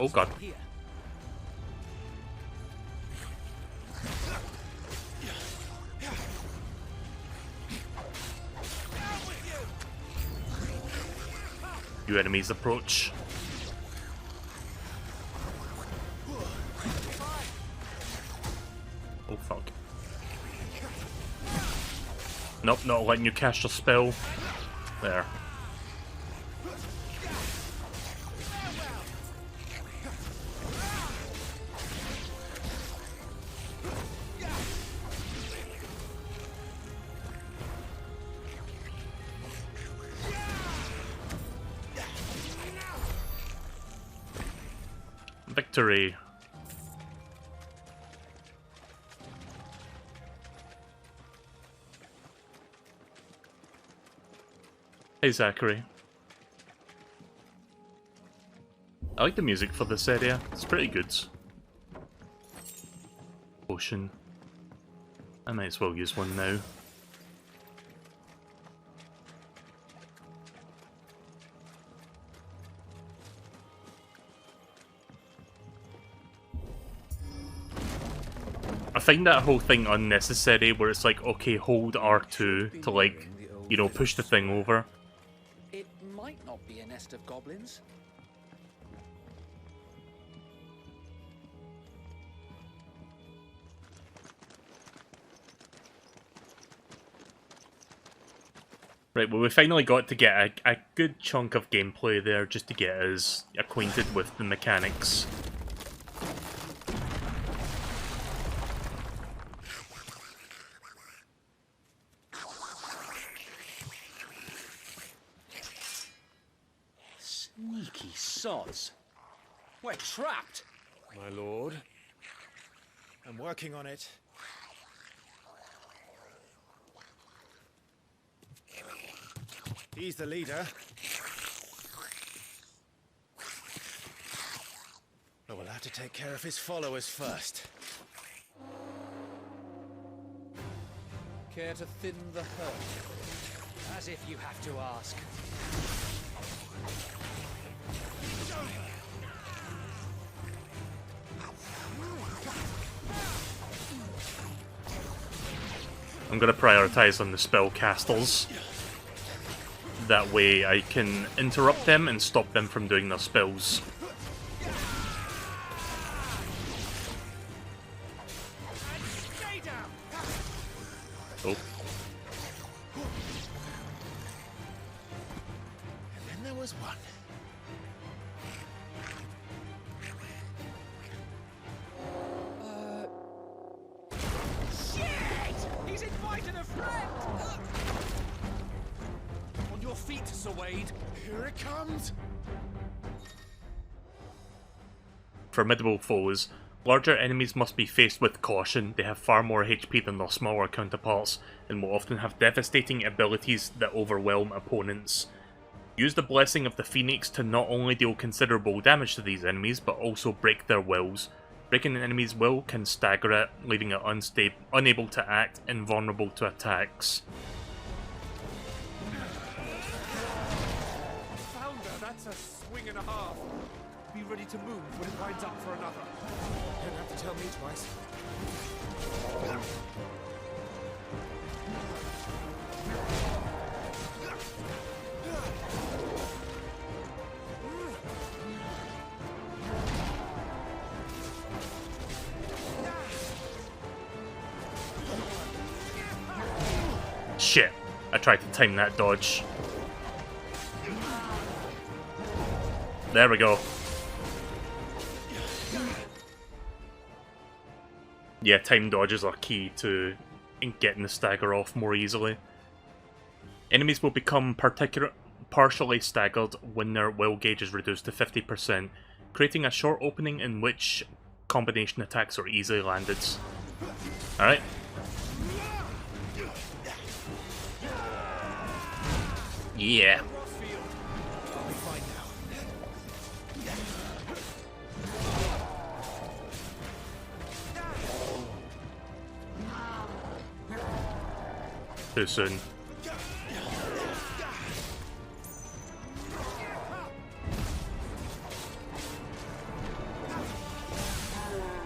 Oh god. You enemies approach. Oh fuck. Nope, not letting you cast your spell. There. Victory. Hey Zachary. I like the music for this area, it's pretty good. Potion. I might as well use one now. I find that whole thing unnecessary where it's like, okay, hold R2 to like, you know, push the thing over. It might not be a nest of goblins. Right, well we finally got to get a good chunk of gameplay there just to get us acquainted with the mechanics. Sneaky sods. We're trapped! My lord. I'm working on it. He's the leader. But we'll have to take care of his followers first. Care to thin the herd? As if you have to ask. I'm going to prioritize on the spellcasters. That way I can interrupt them and stop them from doing their spells. Oh. And then there was one. Shit! He's invited a friend! On your feet, Sir Wade. Here it comes! Formidable foes. Larger enemies must be faced with caution. They have far more HP than their smaller counterparts, and will often have devastating abilities that overwhelm opponents. Use the Blessing of the Phoenix to not only deal considerable damage to these enemies, but also break their wills. Breaking an enemy's will can stagger it, leaving it unable to act and vulnerable to attacks. Founder, that's a swing and a half. Be ready to move when it winds up for another. You don't have to tell me twice. Shit, I tried to time that dodge. There we go. Yeah, time dodges are key to getting the stagger off more easily. Enemies will become partially staggered when their will gauge is reduced to 50%, creating a short opening in which combination attacks are easily landed. Alright. Yeah. Too soon.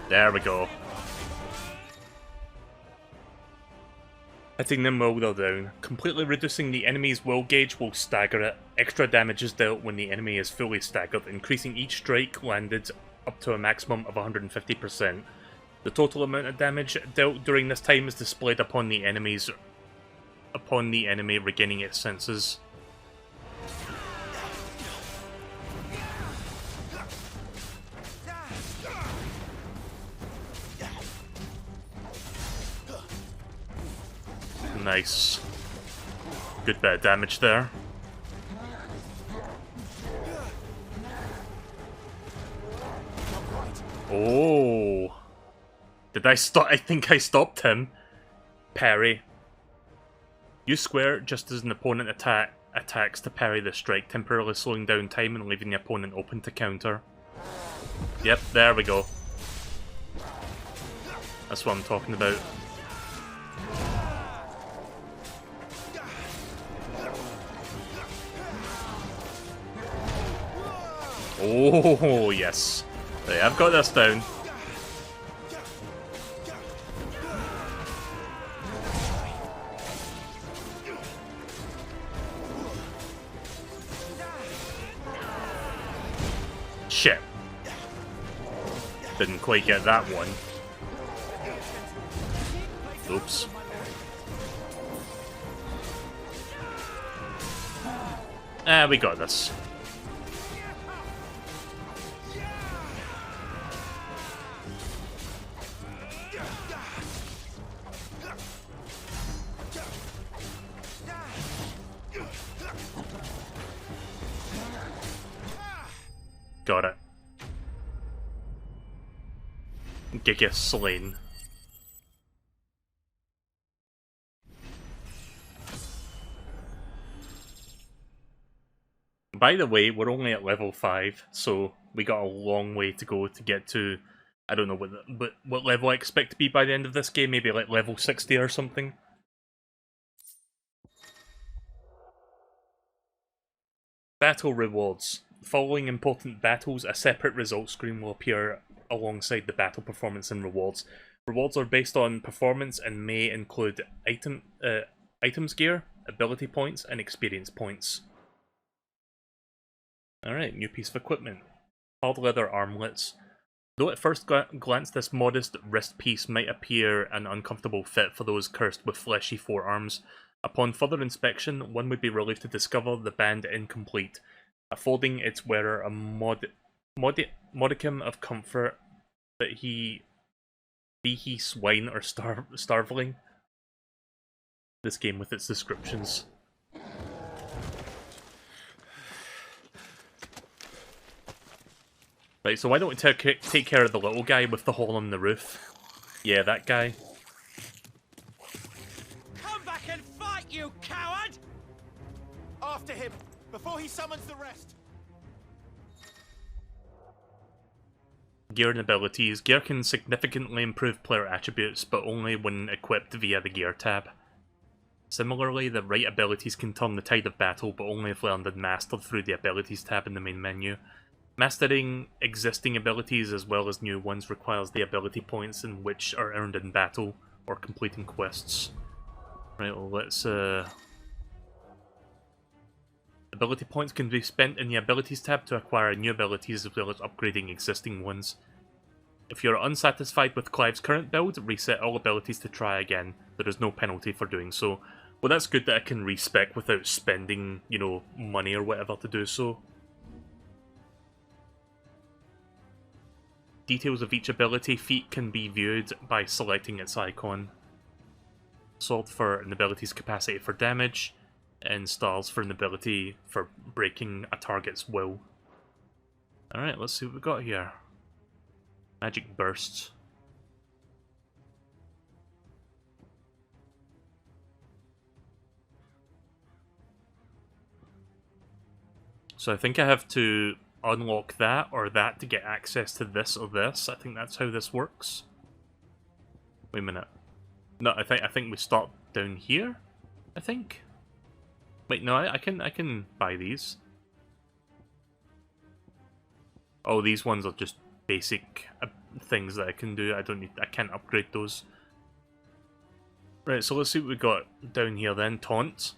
There we go. Hitting them while they're down. Completely reducing the enemy's will gauge will stagger it. Extra damage is dealt when the enemy is fully staggered, increasing each strike landed up to a maximum of 150%. The total amount of damage dealt during this time is displayed upon the enemy regaining its senses. Nice. Good bit of damage there. Oh. Did I stop? I think I stopped him. Parry. Use square just as an opponent attacks to parry the strike, temporarily slowing down time and leaving the opponent open to counter. Yep, there we go. That's what I'm talking about. Oh, yes. Hey, I've got this down. Shit. Didn't quite get that one. Oops. We got this. Got it. Giga slain. By the way, we're only at level 5, so we got a long way to go to get to, I don't know what level I expect to be by the end of this game, maybe like level 60 or something. Battle rewards. Following important battles, a separate results screen will appear alongside the battle performance and rewards. Rewards are based on performance and may include items gear, ability points, and experience points. Alright, new piece of equipment. Hard leather armlets. Though at first glance this modest wrist piece might appear an uncomfortable fit for those cursed with fleshy forearms, upon further inspection one would be relieved to discover the band incomplete, affording its wearer a modicum of comfort, but be he swine or starveling. This game with its descriptions. Right, so why don't we take care of the little guy with the hole in the roof? Yeah, that guy. Come back and fight, you coward! After him, before he summons the rest. Gear and abilities. Gear can significantly improve player attributes, but only when equipped via the Gear tab. Similarly, the right abilities can turn the tide of battle, but only if learned and mastered through the abilities tab in the main menu. Mastering existing abilities as well as new ones requires the ability points in which are earned in battle or completing quests. Right, well, let's ability points can be spent in the abilities tab to acquire new abilities as well as upgrading existing ones. If you're unsatisfied with Clive's current build, reset all abilities to try again. There is no penalty for doing so. Well, that's good that I can respec without spending, you know, money or whatever to do so. Details of each ability feat can be viewed by selecting its icon. Sword for an ability's capacity for damage, and stars for an ability for breaking a target's will. Alright, let's see what we got here. Magic bursts. So I think I have to unlock that or that to get access to this or this. I think that's how this works. Wait a minute. No, I think we start down here. I think. Wait, no, I can buy these. Oh, these ones are just basic things that I can do. I can't upgrade those. Right, so let's see what we got down here then. Taunt.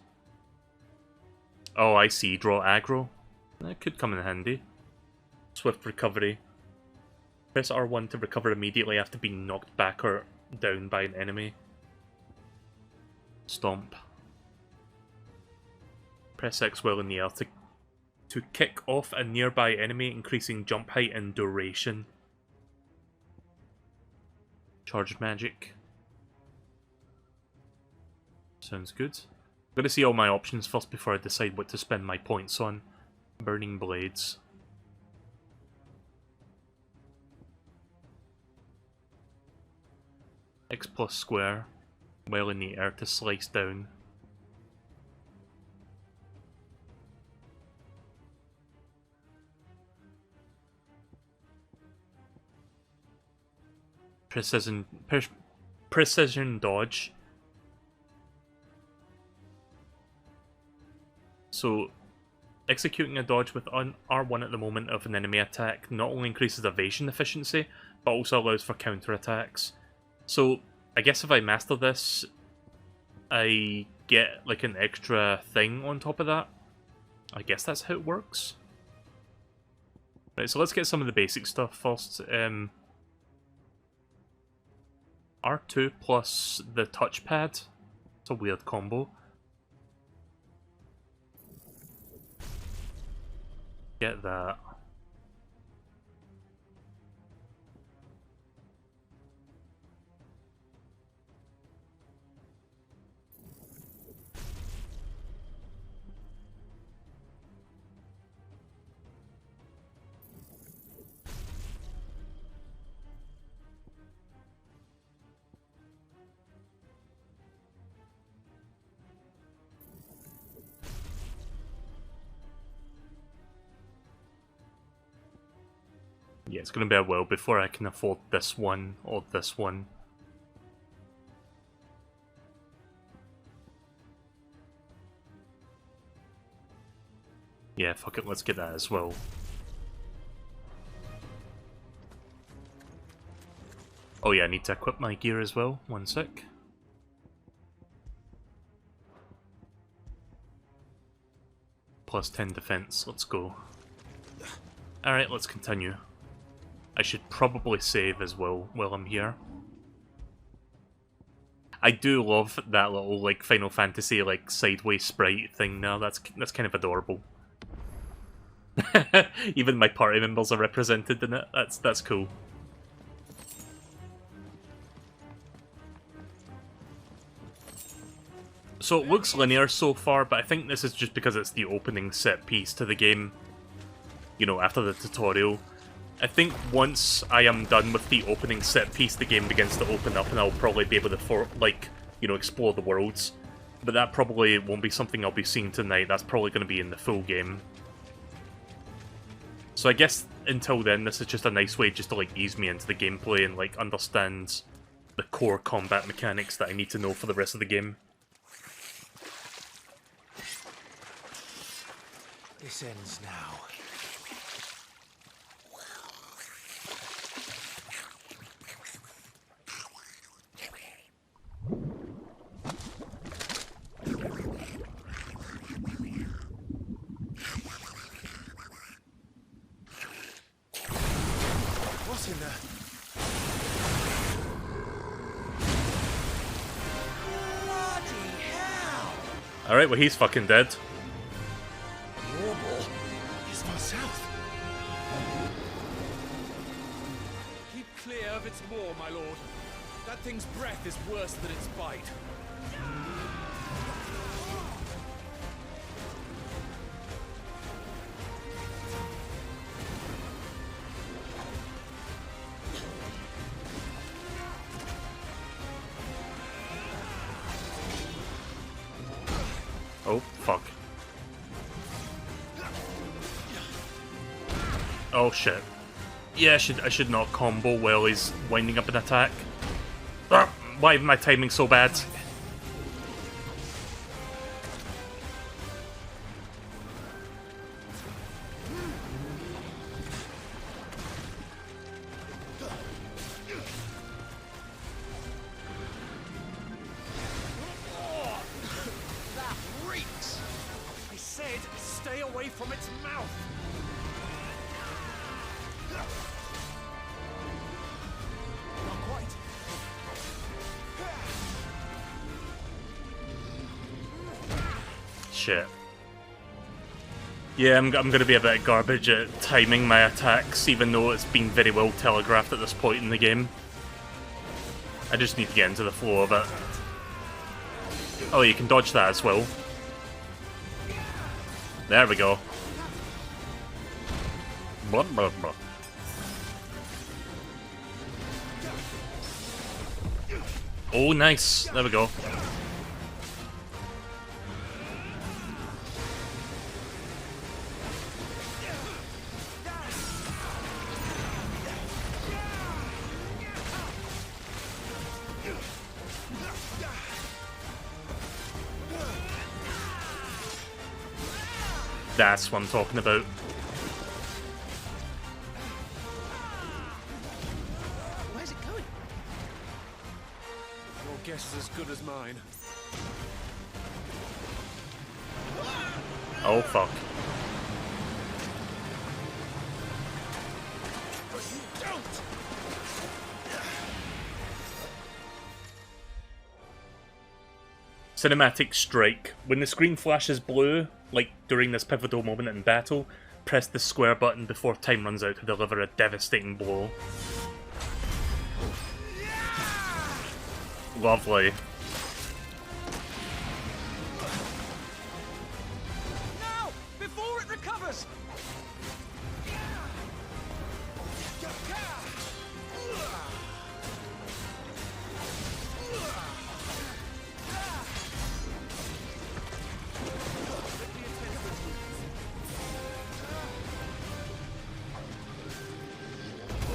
Oh, I see. Draw aggro. That could come in handy. Swift recovery. Press R1 to recover immediately after being knocked back or down by an enemy. Stomp. Press X while in the air to kick off a nearby enemy, increasing jump height and duration. Charged magic. Sounds good. I'm going to see all my options first before I decide what to spend my points on. Burning blades. X plus square, while in the air to slice down. Precision dodge. So, executing a dodge with R1 at the moment of an enemy attack not only increases evasion efficiency, but also allows for counterattacks. So, I guess if I master this, I get like an extra thing on top of that. I guess that's how it works. Right, so let's get some of the basic stuff first. R2 plus the touchpad. It's a weird combo. Get that. Yeah, it's going to be a while before I can afford this one or this one. Yeah, fuck it, let's get that as well. Oh yeah, I need to equip my gear as well. One sec. Plus 10 defense, let's go. Alright, let's continue. I should probably save as well while I'm here. I do love that little like Final Fantasy like sideways sprite thing now. That's kind of adorable. Even my party members are represented in it. That's cool. So it looks linear so far, but I think this is just because it's the opening set piece to the game. You know, after the tutorial. I think once I am done with the opening set piece, the game begins to open up and I'll probably be able to, explore the worlds. But that probably won't be something I'll be seeing tonight, that's probably going to be in the full game. So I guess until then, this is just a nice way just to, like, ease me into the gameplay and, like, understand the core combat mechanics that I need to know for the rest of the game. This ends now. What's in there? Alright, well he's fucking dead. Warble is far south. Keep clear of its maw, my lord. That thing's breath is worse than its bite. Oh, fuck. Oh shit. Yeah, I should not combo while he's winding up an attack. Ah, why is my timing so bad? That reeks! I said stay away from its mouth! Not quite. Shit. Yeah, I'm gonna be a bit garbage at timing my attacks, even though it's been very well telegraphed at this point in the game. I just need to get into the flow of it. Oh, you can dodge that as well. There we go. Blah, blah, blah. Oh, nice. There we go. That's what I'm talking about. Where's it going? Your guess is as good as mine. Oh, fuck. Cinematic Strike. When the screen flashes blue, like during this pivotal moment in battle, press the square button before time runs out to deliver a devastating blow. Lovely. Now! Before it recovers!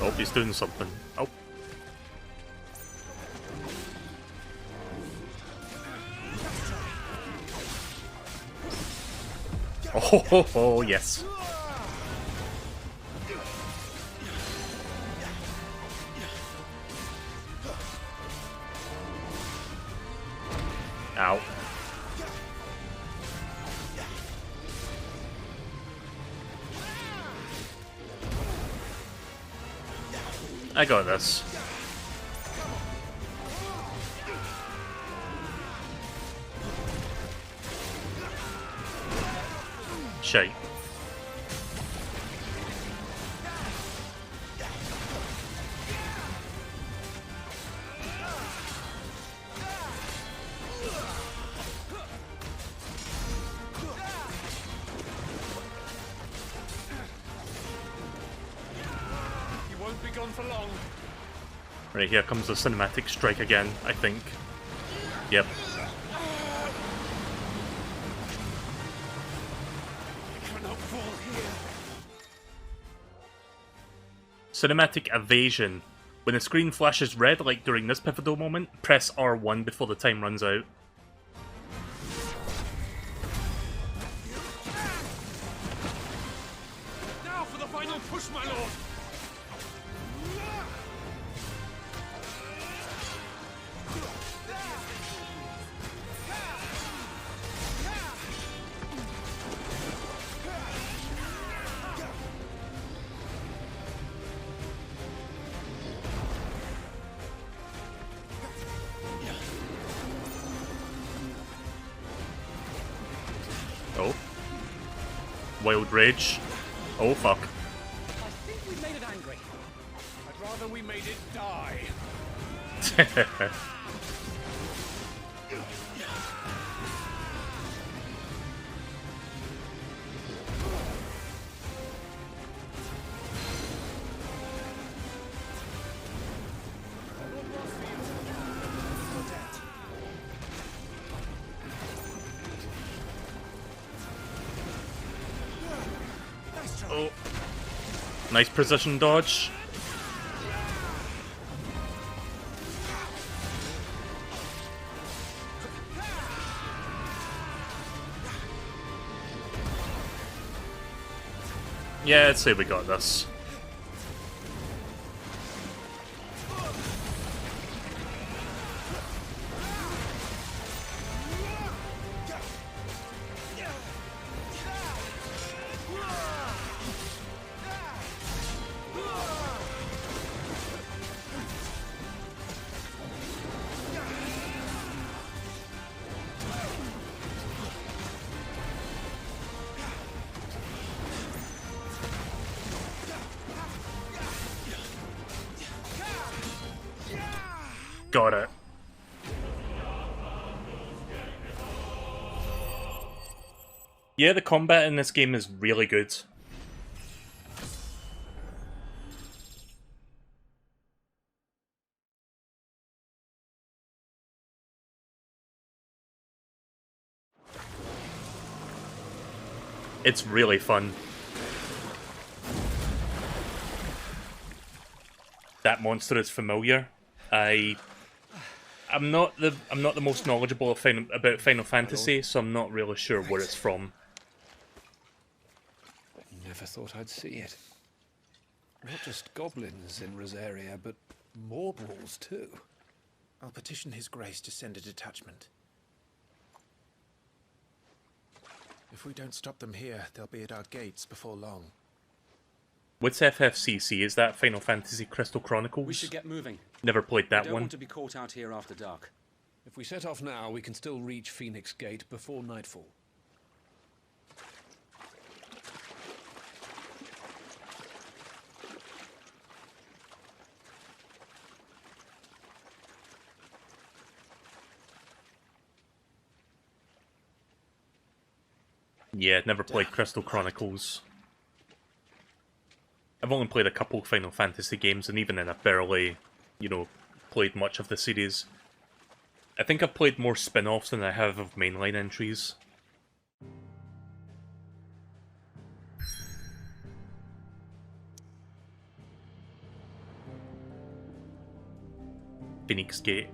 Oh, he's doing something. Oh. Oh, yes. Ow. I got this. Shite. You won't be gone for long. Right, here comes the cinematic strike again, I think. Yep. Cinematic evasion. When the screen flashes red, like during this pivotal moment, press R1 before the time runs out. Now for the final push, my lord! Oh. Wild Rage. Oh, fuck. I think we made it angry. I'd rather we made it die. Oh. Nice precision dodge. Yeah, I'd say we got this. Got it. Yeah, the combat in this game is really good. It's really fun. That monster is familiar. I'm not the most knowledgeable about Final Fantasy, so I'm not really sure where it's from. Never thought I'd see it. Not just goblins in Rosaria, but mortals too. I'll petition His Grace to send a detachment. If we don't stop them here, they'll be at our gates before long. What's FFCC? Is that Final Fantasy Crystal Chronicles? We should get moving. Never played that We don't one. want to be caught out here after dark. If we set off now, we can still reach Phoenix Gate before nightfall. Yeah, never played Crystal Chronicles. I've only played a couple Final Fantasy games, and even then I've barely, played much of the series. I think I've played more spin-offs than I have of mainline entries. Phoenix Gate.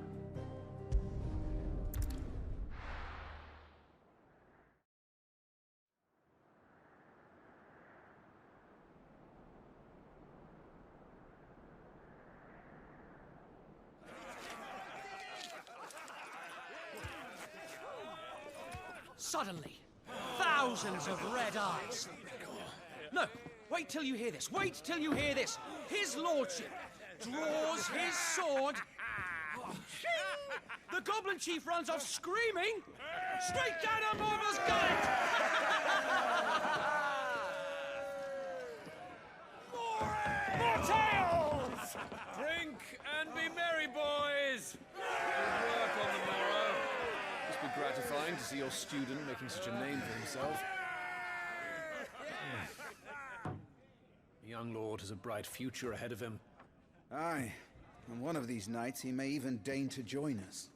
Suddenly, thousands of red eyes. No, wait till you hear this. Wait till you hear this. His lordship draws his sword. The goblin chief runs off screaming straight down a Morva's gullet. More tales! Drink and be merry, boys! Good work on the morrow. Must be gratifying to see your student making such a name for himself. The young lord has a bright future ahead of him. Aye, and one of these nights he may even deign to join us.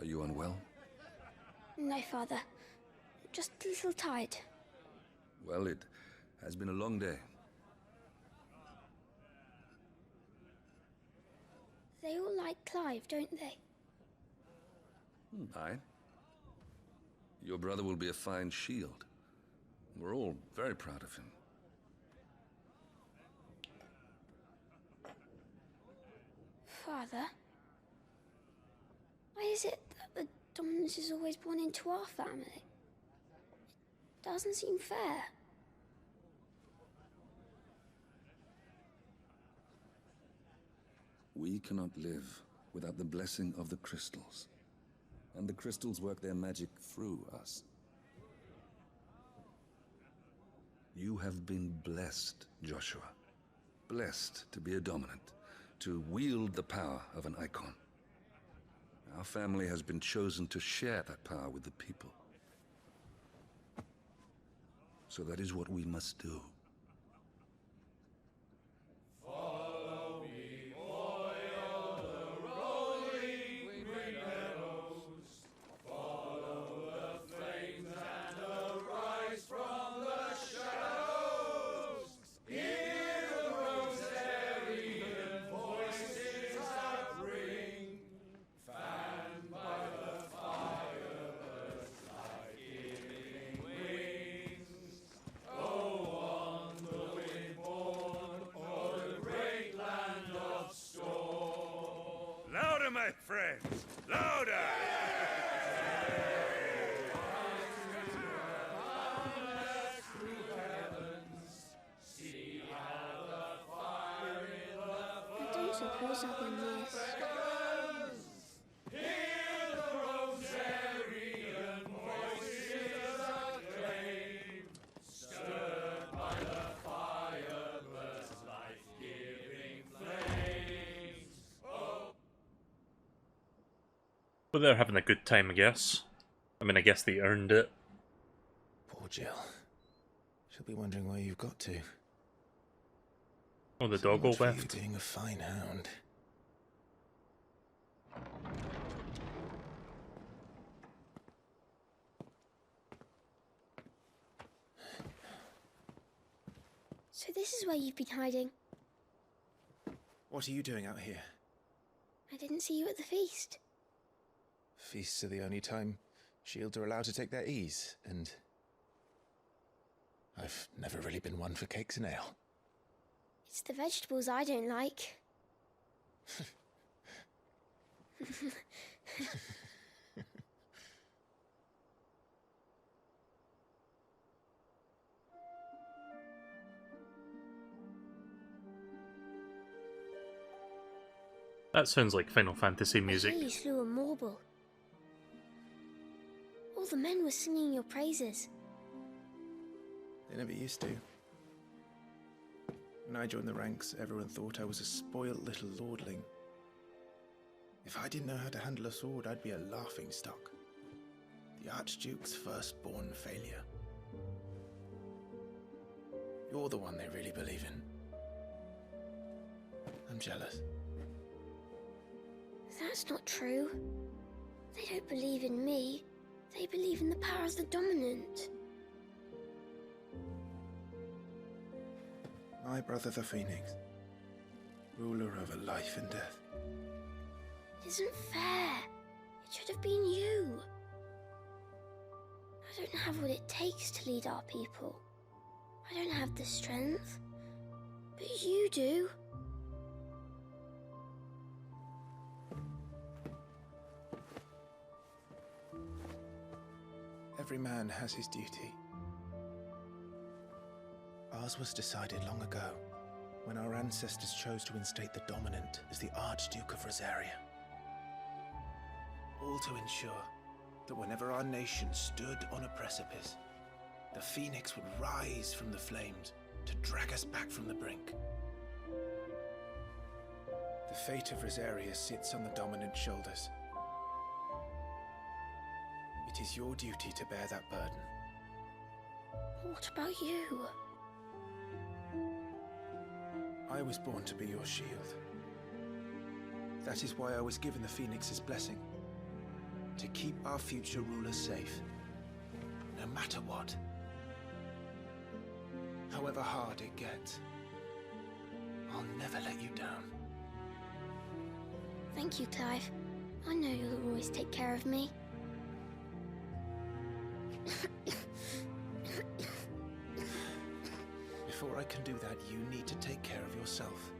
Are you unwell? No, Father. Just a little tired. Well, it has been a long day. They all like Clive, don't they? Aye. Your brother will be a fine shield. We're all very proud of him. Father? Why is it that the dominance is always born into our family? It doesn't seem fair. We cannot live without the blessing of the crystals. And the crystals work their magic through us. You have been blessed, Joshua. Blessed to be a dominant, to wield the power of an icon. Our family has been chosen to share that power with the people. So that is what we must do. Follow me, o'er the rolling green meadows. Follow the flames and arise from the shadows. Hear the rosarian voices that ring. Fanned by the fire, birds like giving wings. Go on the wind born o'er the great land of storm. Louder, my friends! Louder! See how the fire in the I don't suppose I've been missed. Hear the rosarian voices acclaim. Stirred by the fire, birds life-giving flames. Oh. But they're having a good time, I guess. I mean, I guess they earned it. Poor Jill. She'll be wondering where you've got to. Oh, the dog all Much for you left. being a fine hound. So this is where you've been hiding. What are you doing out here? I didn't see you at the feast. Feasts are the only time shields are allowed to take their ease, and I've never really been one for cakes and ale. It's the vegetables I don't like. That sounds like Final Fantasy music. I hear you slew a Morble. All the men were singing your praises. They never used to. When I joined the ranks, everyone thought I was a spoilt little lordling. If I didn't know how to handle a sword, I'd be a laughingstock. The Archduke's firstborn failure. You're the one they really believe in. I'm jealous. That's not true. They don't believe in me. They believe in the power of the dominant. My brother the Phoenix, ruler over life and death. It isn't fair. It should have been you. I don't have what it takes to lead our people. I don't have the strength. But you do. Every man has his duty. Ours was decided long ago, when our ancestors chose to instate the dominant as the Archduke of Rosaria. All to ensure that whenever our nation stood on a precipice, the Phoenix would rise from the flames to drag us back from the brink. The fate of Rosaria sits on the dominant's shoulders. It is your duty to bear that burden. What about you? I was born to be your shield. That is why I was given the Phoenix's blessing. To keep our future rulers safe. No matter what. However hard it gets. I'll never let you down. Thank you, Clive. I know you'll always take care of me. Before I can do that, you need to take care of yourself.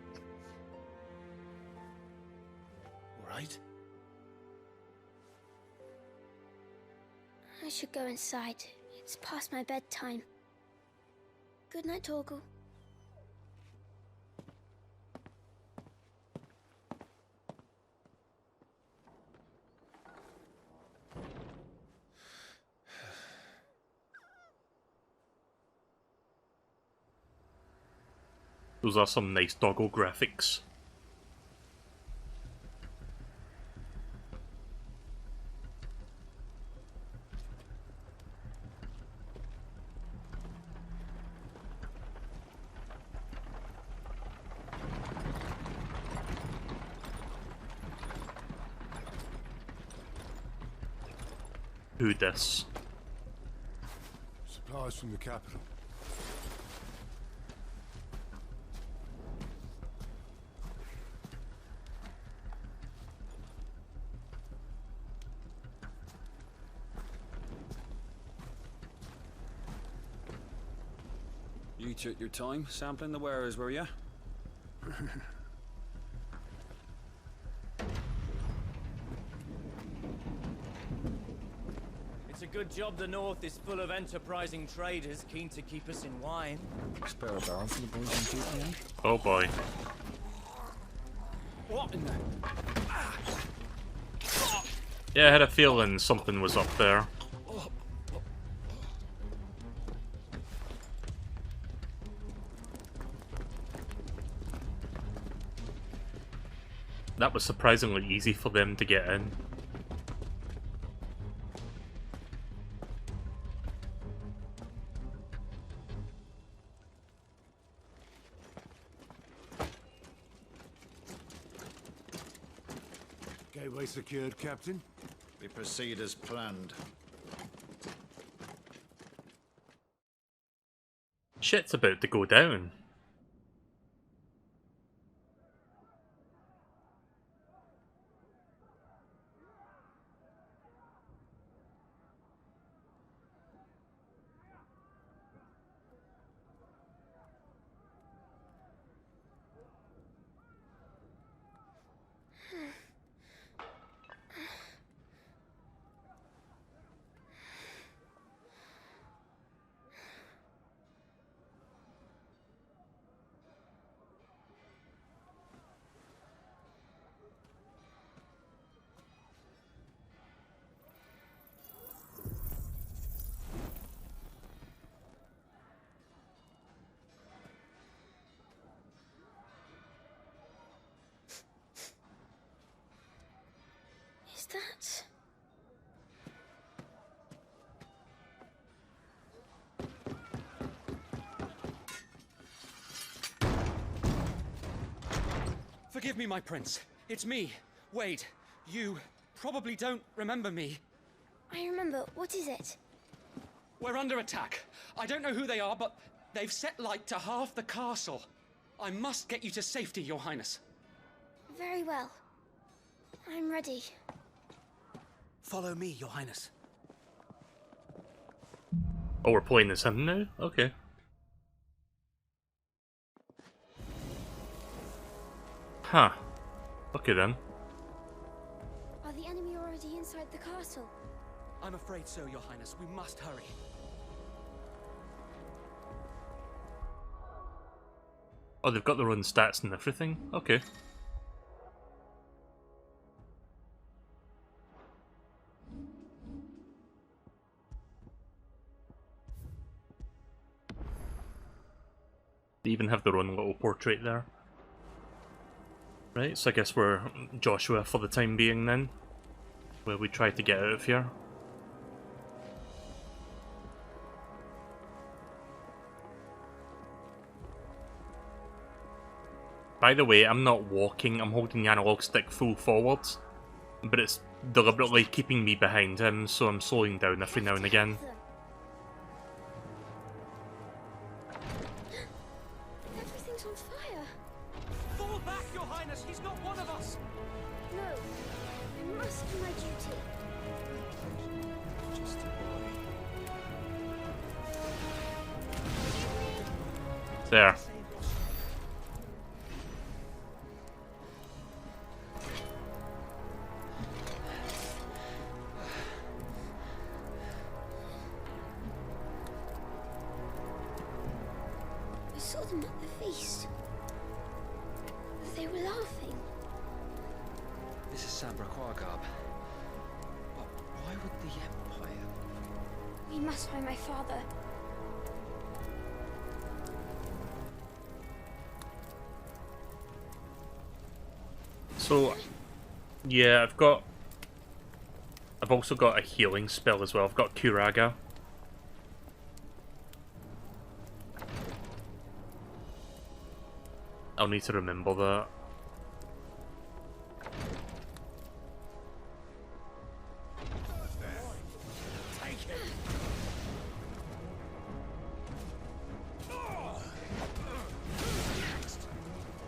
All right? I should go inside. It's past my bedtime. Good night, Torgal. Those are some nice doggo graphics. Who dis? Supplies from the capital. You took your time sampling the wares, were ya? It's a good job the North is full of enterprising traders keen to keep us in wine. Spare a barrel for the boys on duty, eh? Oh boy. What in the... Yeah, I had a feeling something was up there. That was surprisingly easy for them to get in. Gateway secured, Captain. We proceed as planned. Shit's about to go down. Forgive me, my prince. It's me, Wade. You probably don't remember me. I remember. What is it? We're under attack. I don't know who they are, but they've set light to half the castle. I must get you to safety, Your Highness. Very well. I'm ready. Follow me, Your Highness. Oh, we're playing as him now? Okay. Huh. Okay then. Are the enemy already inside the castle? I'm afraid so, Your Highness. We must hurry. Oh, they've got their own stats and everything? Okay. They even have their own little portrait there. Right, so I guess we're Joshua for the time being then. Where we try to get out of here. By the way, I'm not walking, I'm holding the analog stick full forwards. But it's deliberately keeping me behind him, so I'm slowing down every now and again. Everything's on fire. Fall back, Your Highness! He's not one of us! No, I must do my duty. Just a boy. There. I saw them at the feast. They were laughing. This is Sabra Quargarb. But why would the Empire... We must find my father. So, yeah, I've also got a healing spell as well. I've got Curaga. I'll need to remember that.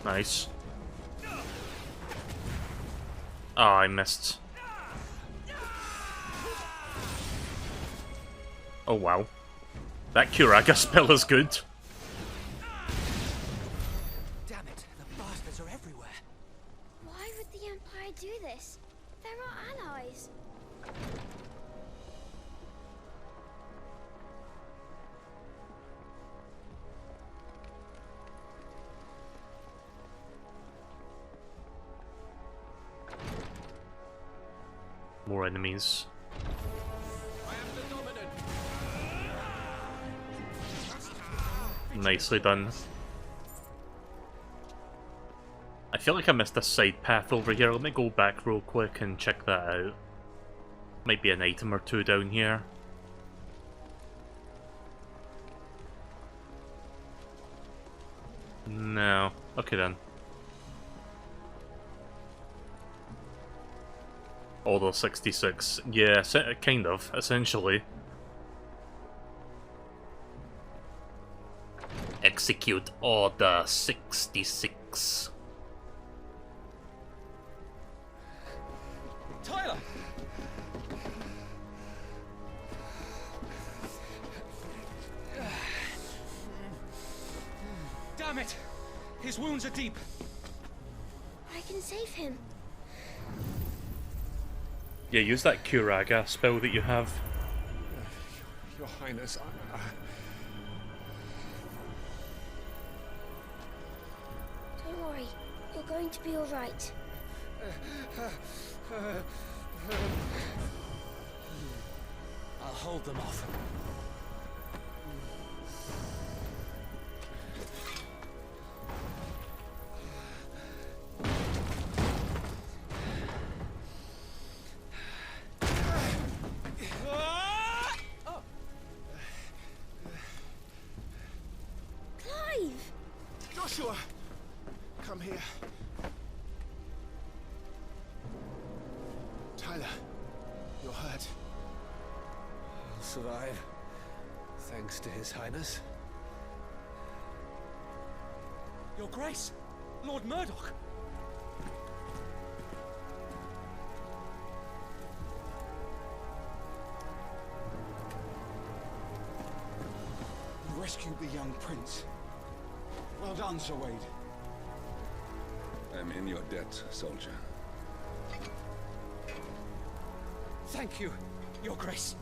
Nice. Oh, I missed. Oh wow. That Curaga spell is good. Damn it, the bastards are everywhere. Why would the Empire do this? They're our allies. More enemies. Nicely done. I feel like I missed a side path over here. Let me go back real quick and check that out. Might be an item or two down here. No. Okay then. Order 66. Yeah, kind of, essentially. Execute Order 66. Tyler! Damn it! His wounds are deep. I can save him. Yeah, use that Curaga spell that you have. Your Highness, Don't worry, you're going to be all right. I'll hold them off. Clive! Joshua! Come here. Tyler, you're hurt. I'll survive, thanks to His Highness. Your Grace, Lord Murdoch. You rescued the young prince. Well done, Sir Wade. I'm in your debt, soldier. Thank you, Your Grace.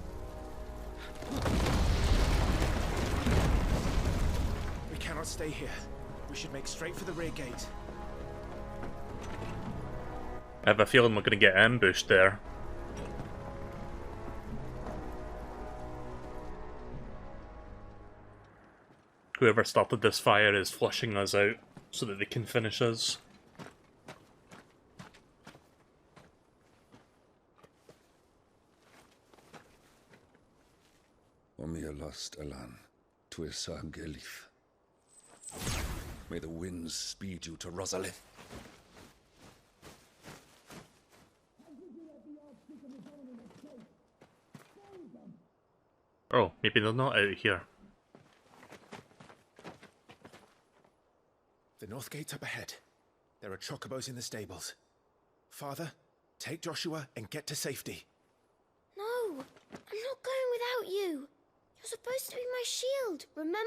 We cannot stay here. We should make straight for the rear gate. I have a feeling we're going to get ambushed there. Whoever started this fire is flushing us out so that they can finish us. Omnia lost Elan, Tuisa Gelif. May the winds speed you to Rosalind. Oh, maybe they're not out here. The north gate's up ahead. There are chocobos in the stables. Father, take Joshua and get to safety. No, I'm not going without you. You're supposed to be my shield, remember?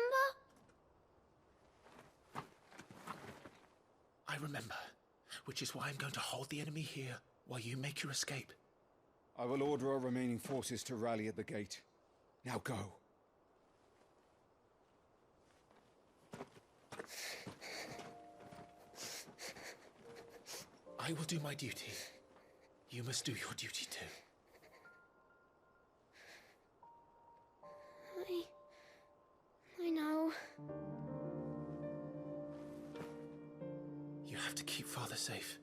I remember, which is why I'm going to hold the enemy here while you make your escape. I will order our remaining forces to rally at the gate. Now go. I will do my duty. You must do your duty too. I know. You have to keep Father safe.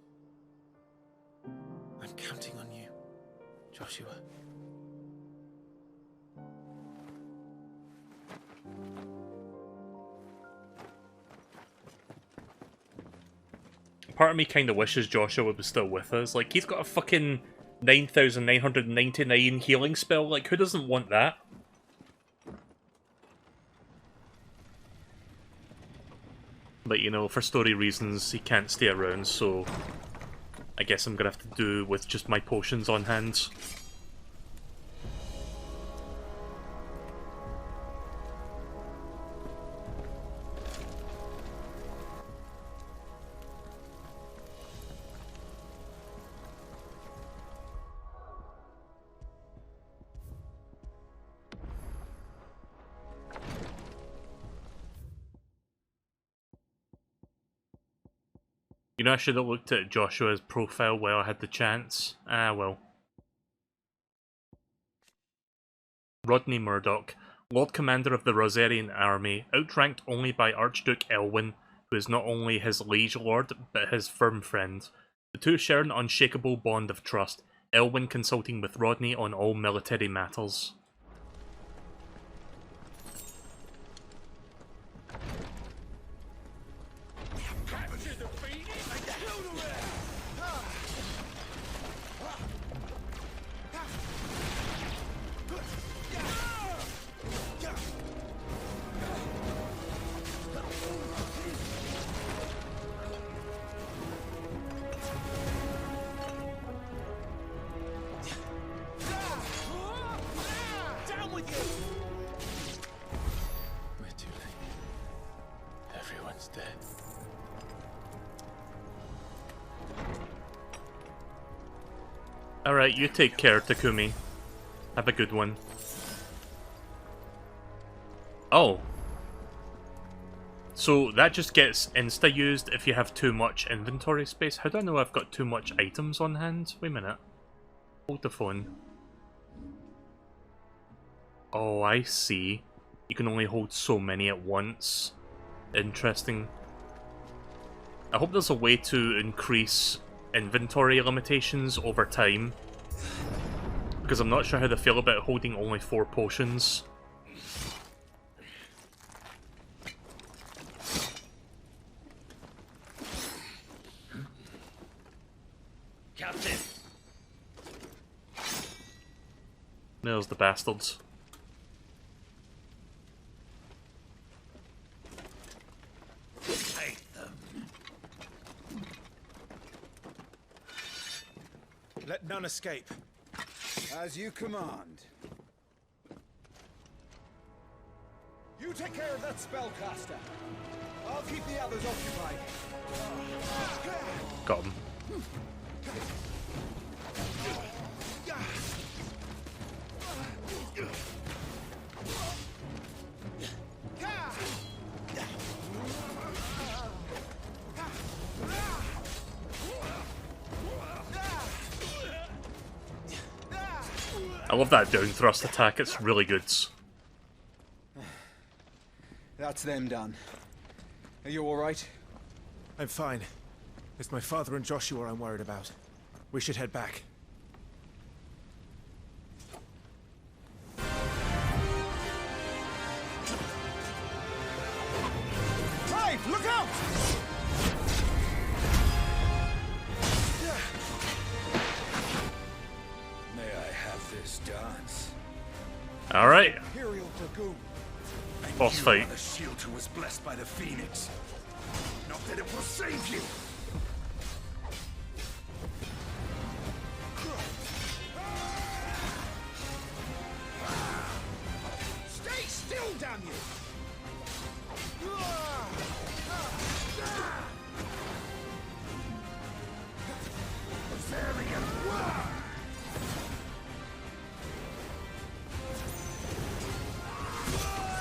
I'm counting on you, Joshua. Part of me kind of wishes Joshua was still with us. Like, he's got a fucking 9,999 healing spell. Like, who doesn't want that? But, you know, for story reasons, he can't stay around, so I guess I'm gonna have to do with just my potions on hand. You know, I should have looked at Joshua's profile while I had the chance. Ah, well. Rodney Murdoch, Lord Commander of the Rosarian Army, outranked only by Archduke Elwyn, who is not only his liege lord, but his firm friend. The two share an unshakable bond of trust, Elwyn consulting with Rodney on all military matters. Alright, you take care, Takumi. Have a good one. Oh. So that just gets insta-used if you have too much inventory space. How do I know I've got too much items on hand? Wait a minute. Hold the phone. Oh, I see. You can only hold so many at once. Interesting. I hope there's a way to increase inventory limitations over time, because I'm not sure how they feel about holding only 4 potions. Captain! There's the bastards. Take them. Let none escape. As you command. You take care of that spellcaster. I'll keep the others occupied. Got him. I love that down thrust attack, it's really good. That's them done. Are you alright? I'm fine. It's my father and Joshua I'm worried about. We should head back. Clive, look out! May I have this dance? Alright. Imperial Dragoon. Boss fight. The shield who was blessed by the Phoenix. Not that it will save you. Stay still, damn you!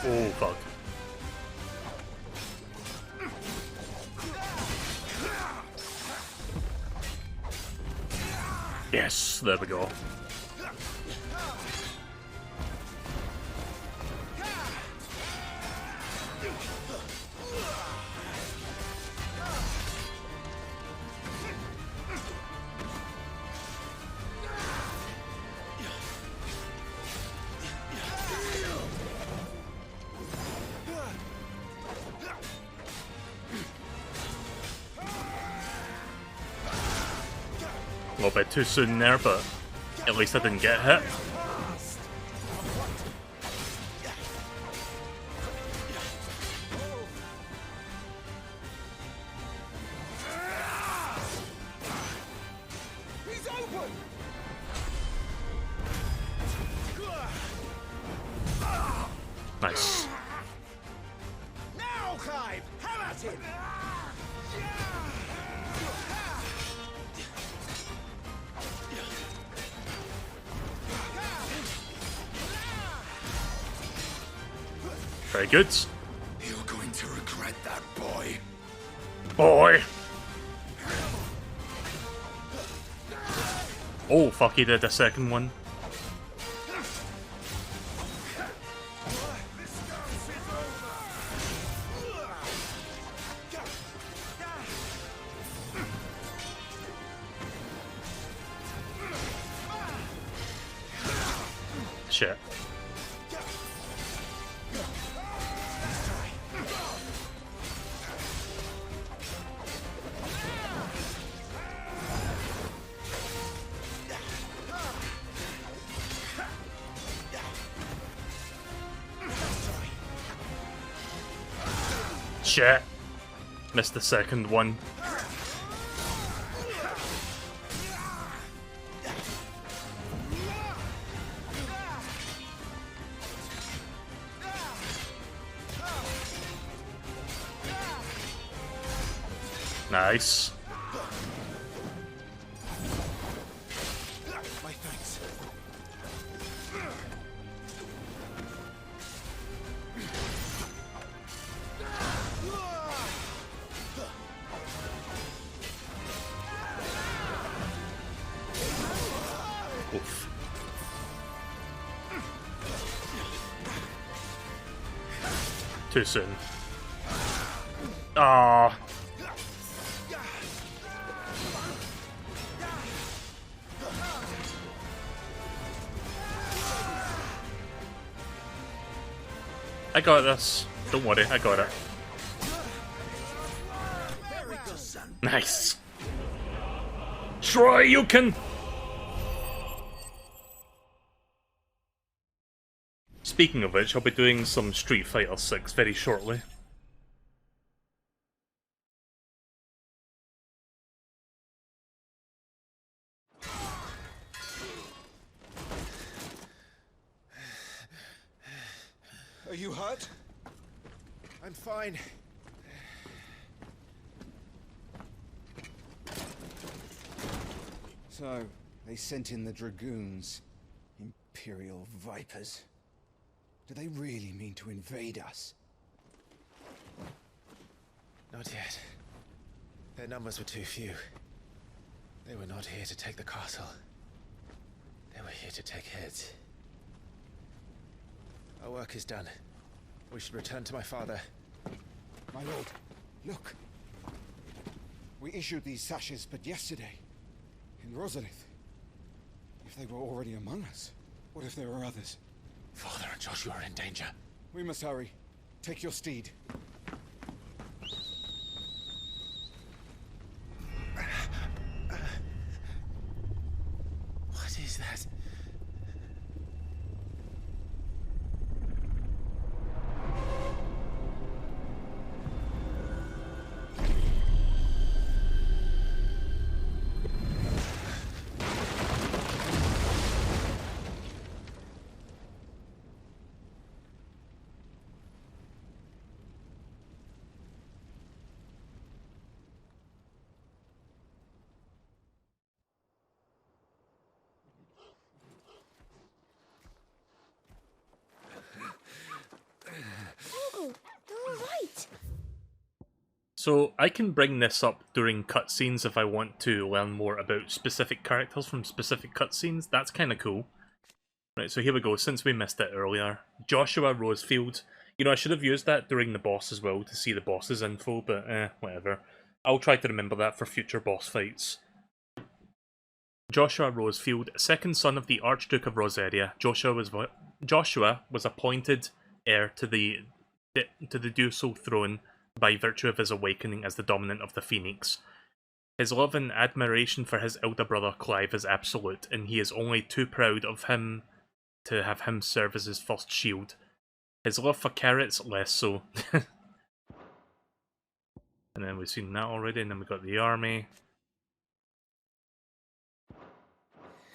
Oh, fuck. Yes, there we go. A little bit too soon there, but at least I didn't get hit. He's open! Nice. Now, Clive! Have at him! Very good. You're going to regret that, boy. Boy! Oh, fuck, he did a second one. Shit. Shit. Missed the second one. Nice. My thanks. Oof. Too soon. Ah. I got this. Don't worry, I got it. Nice. Troy, you can. speaking of which, I'll be doing some Street Fighter 6 very shortly. Are you hurt? I'm fine. So, they sent in the Dragoons. Imperial Vipers. Do they really mean to invade us? Not yet. Their numbers were too few. They were not here to take the castle. They were here to take heads. Our work is done. We should return to my father. My lord, look. We issued these sashes but yesterday. In Rosalith. If they were already among us, what if there were others? Father and Joshua are in danger. We must hurry. Take your steed. What is that? So I can bring this up during cutscenes if I want to learn more about specific characters from specific cutscenes. That's kind of cool. Right, so here we go, since we missed it earlier. Joshua Rosefield. You know, I should have used that during the boss as well to see the boss's info, but whatever. I'll try to remember that for future boss fights. Joshua Rosefield, second son of the Archduke of Rosaria. Joshua was appointed heir to the ducal throne by virtue of his awakening as the dominant of the Phoenix. His love and admiration for his elder brother Clive is absolute, and he is only too proud of him to have him serve as his first shield. His love for carrots, less so. And then we've seen that already, and then we've got the army.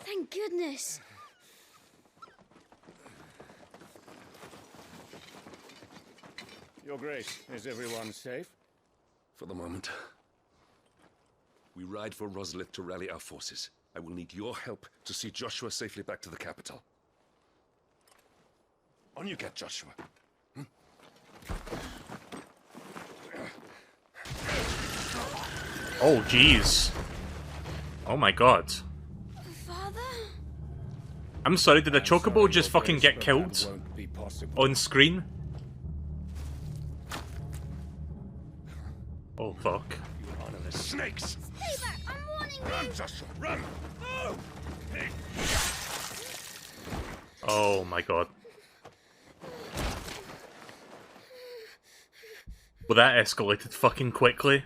Thank goodness. Your Grace, is everyone safe? For the moment. We ride for Rosalith to rally our forces. I will need your help to see Joshua safely back to the capital. On you get, Joshua. Oh, jeez. Oh my god. Father? I'm sorry, did the Chocobo just fucking get killed? On screen? Oh fuck. You honorless snakes! Stay back! I'm warning you! Run, Joshua, run! No! Oh my god. Well, that escalated fucking quickly.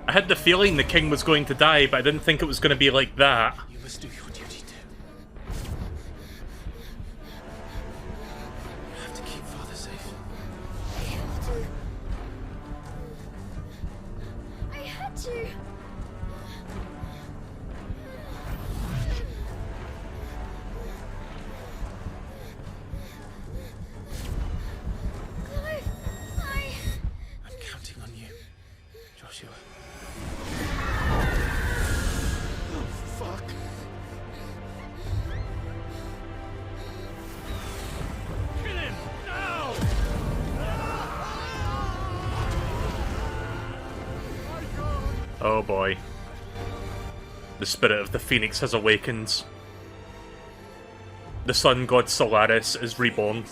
I had the feeling the king was going to die, but I didn't think it was going to be like that. You must do your duty too. You have to keep Father safe. I had to. Clive, I'm counting on you, Joshua. Fuck! Kill him! Now! Oh boy. The spirit of the Phoenix has awakened. The sun god Solaris is reborn.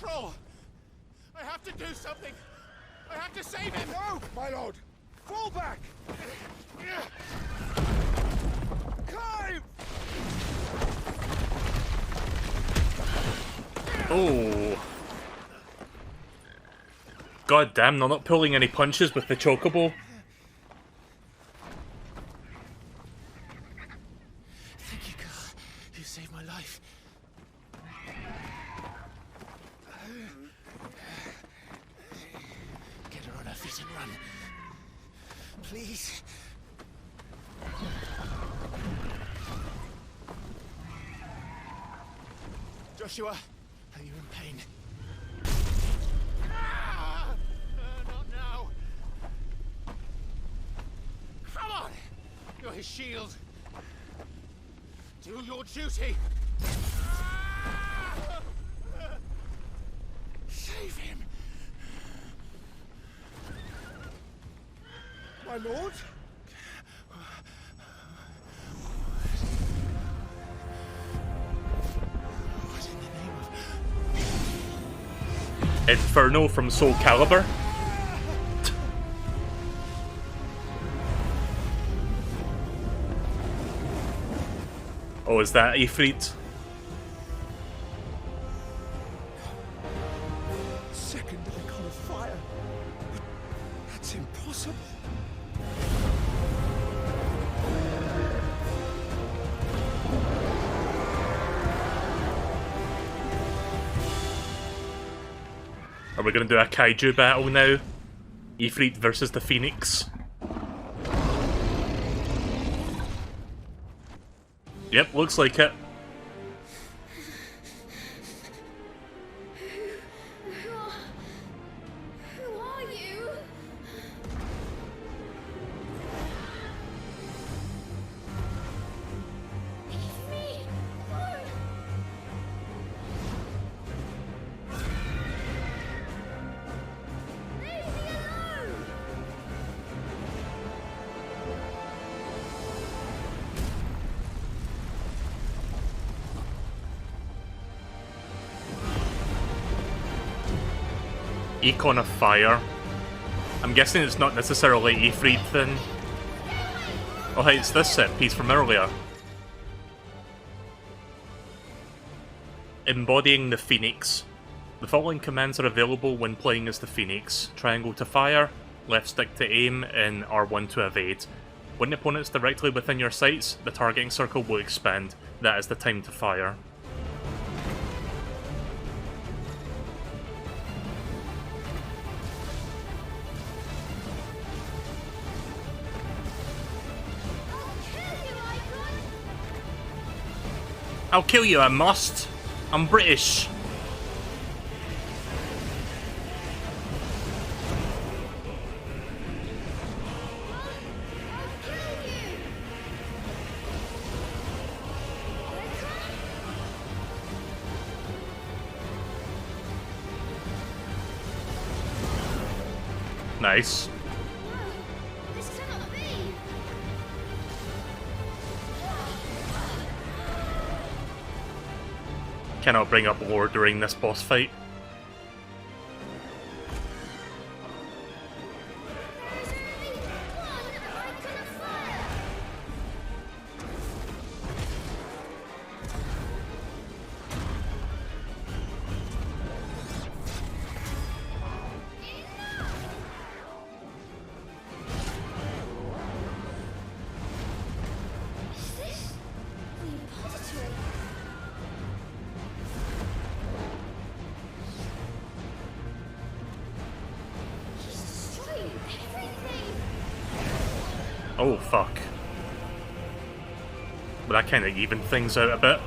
control. I have to do something. I have to save him. No, my lord. Fall back. Climb. Oh. God damn, they're not pulling any punches with the chocobo. Thank you, God. You saved my life. Get her on her feet and run. Please. Joshua, are you in pain? Not now. Come on! You're his shield. Do your duty. Save him. My lord? Inferno from Soul Calibur. Oh, is that Ifrit? Second icon of fire. That's impossible. Are we gonna do a kaiju battle now? Ifrit versus the Phoenix. Yep, looks like it. Who are you? Leave me alone. Leave me alone. Icon of Fire. I'm guessing it's not necessarily Ifrit then. Oh hey, it's this set piece from earlier. Embodying the Phoenix. The following commands are available when playing as the Phoenix. Triangle to fire, left stick to aim, and R1 to evade. When the opponent's directly within your sights, the targeting circle will expand. That is the time to fire. I'll kill you, I must. I'm British. Nice. This cannot be. Cannot bring up lore during this boss fight. Is this the repository? He's destroying everything. Oh fuck. But that kind of evened things out a bit.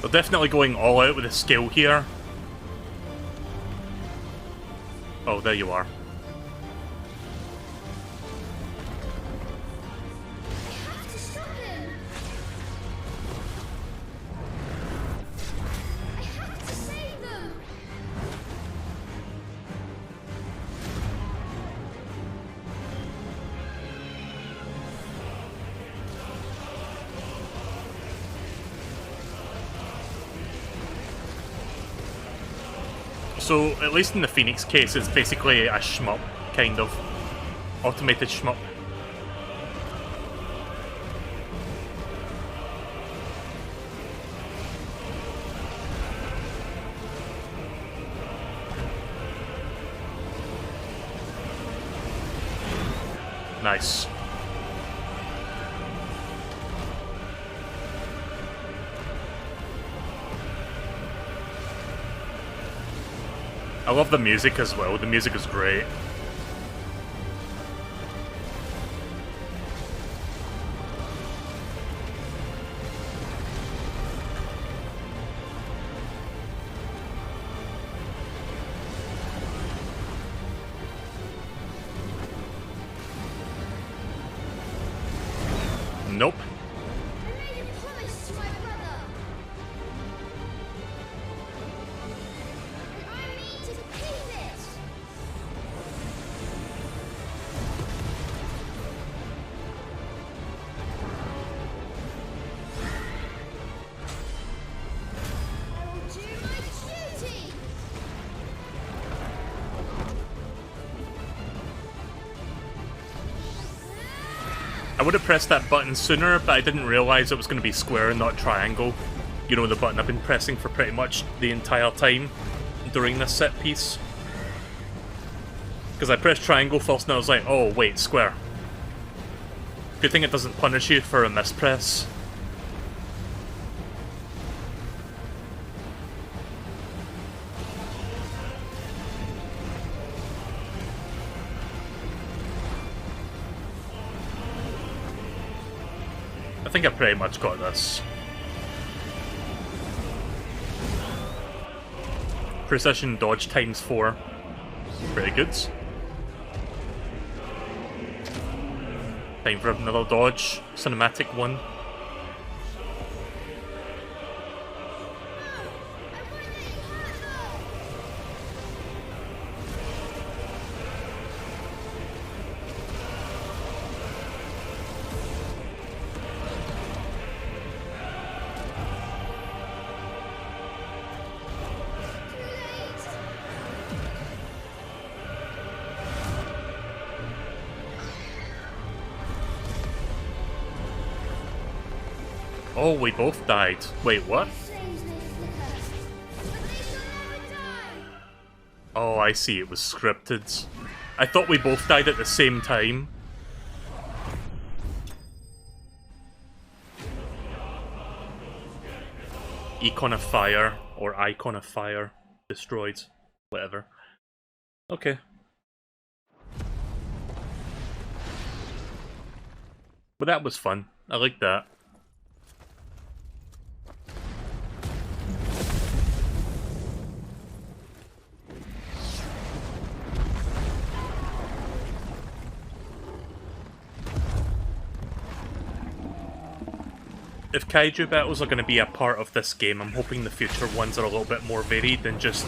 They're definitely going all out with the skill here. Oh, there you are. I have So, at least in the Phoenix case, it's basically a shmup, kind of. Automated shmup. Nice. I love the music as well. The music is great. Nope. I would have pressed that button sooner, but I didn't realize it was going to be square and not triangle. You know, the button I've been pressing for pretty much the entire time during this set piece. Because I pressed triangle first and I was like, oh wait, square. Good thing it doesn't punish you for a mispress. I think I pretty much got this. Precision dodge times 4. Pretty good. Time for another dodge. Cinematic one. Oh, we both died. Wait, what? Oh, I see. It was scripted. I thought we both died at the same time. Icon of Fire, or Icon of Fire, destroyed. Whatever. Okay. But that was fun. I like that. If kaiju battles are going to be a part of this game, I'm hoping the future ones are a little bit more varied than just,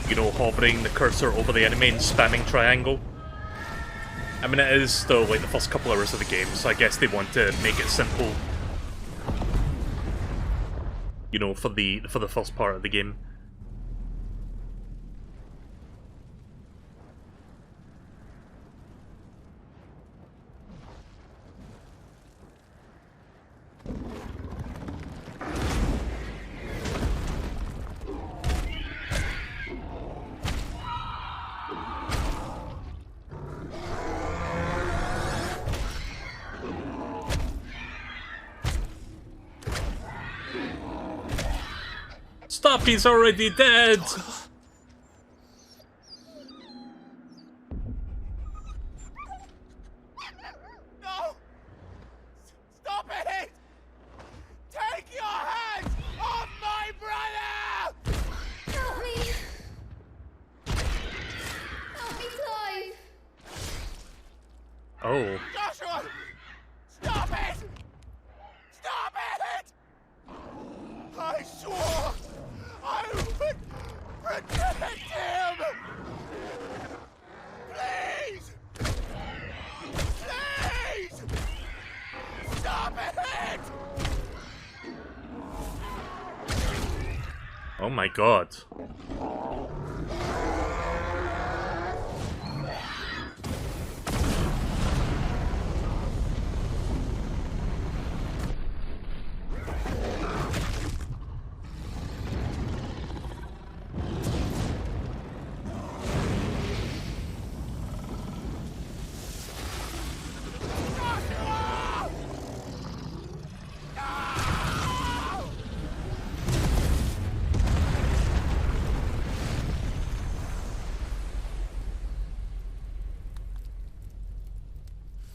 you know, hovering the cursor over the enemy and spamming triangle. I mean, it is still like the first couple hours of the game, so I guess they want to make it simple, you know, for the first part of the game. Stop, he's already dead! No! Stop it! Take your hands off my brother! Help me! Help me, Clive! Oh. Joshua! Stop it! Stop it! I swore I would protect him! Please! Please! Stop it! Oh my god.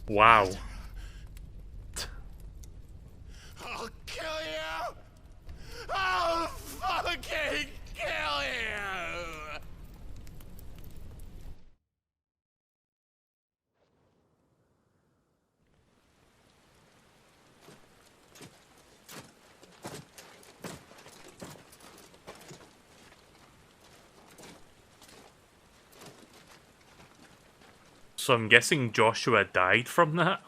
Wow. I'll kill you! I'll fucking kill you! So I'm guessing Joshua died from that?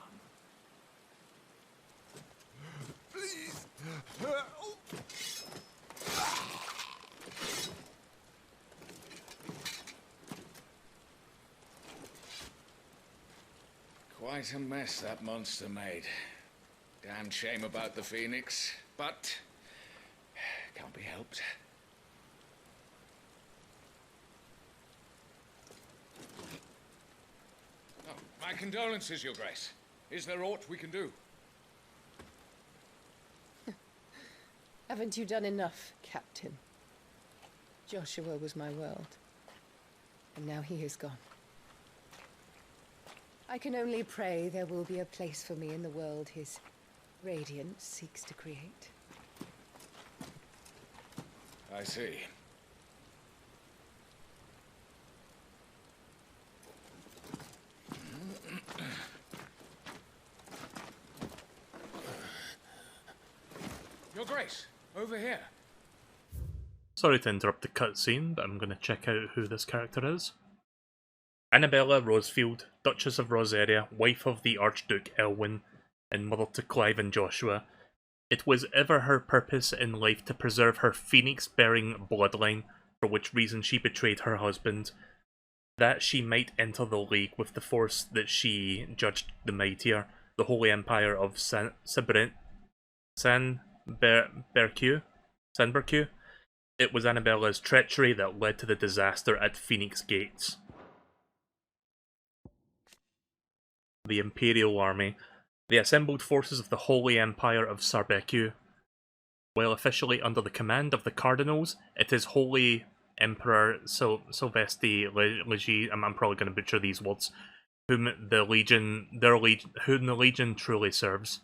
Quite a mess that monster made. Damn shame about the Phoenix, but can't be helped. Oh, my condolences, Your Grace. Is there aught we can do? Haven't you done enough, Captain? Joshua was my world, and now he is gone. I can only pray there will be a place for me in the world his radiance seeks to create. I see. Your Grace, over here. Sorry to interrupt the cutscene, but I'm going to check out who this character is. Annabella Rosefield, Duchess of Rosaria, wife of the Archduke Elwyn, and mother to Clive and Joshua. It was ever her purpose in life to preserve her phoenix-bearing bloodline, for which reason she betrayed her husband, that she might enter the League with the force that she judged the mightier, the Holy Empire of Sanberku. It was Annabella's treachery that led to the disaster at Phoenix Gates. The Imperial Army, the assembled forces of the Holy Empire of Sarbeku. While officially under the command of the Cardinals, it is Holy Emperor Sylvester Legi, I'm probably going to butcher these words, whom the Legion truly serves.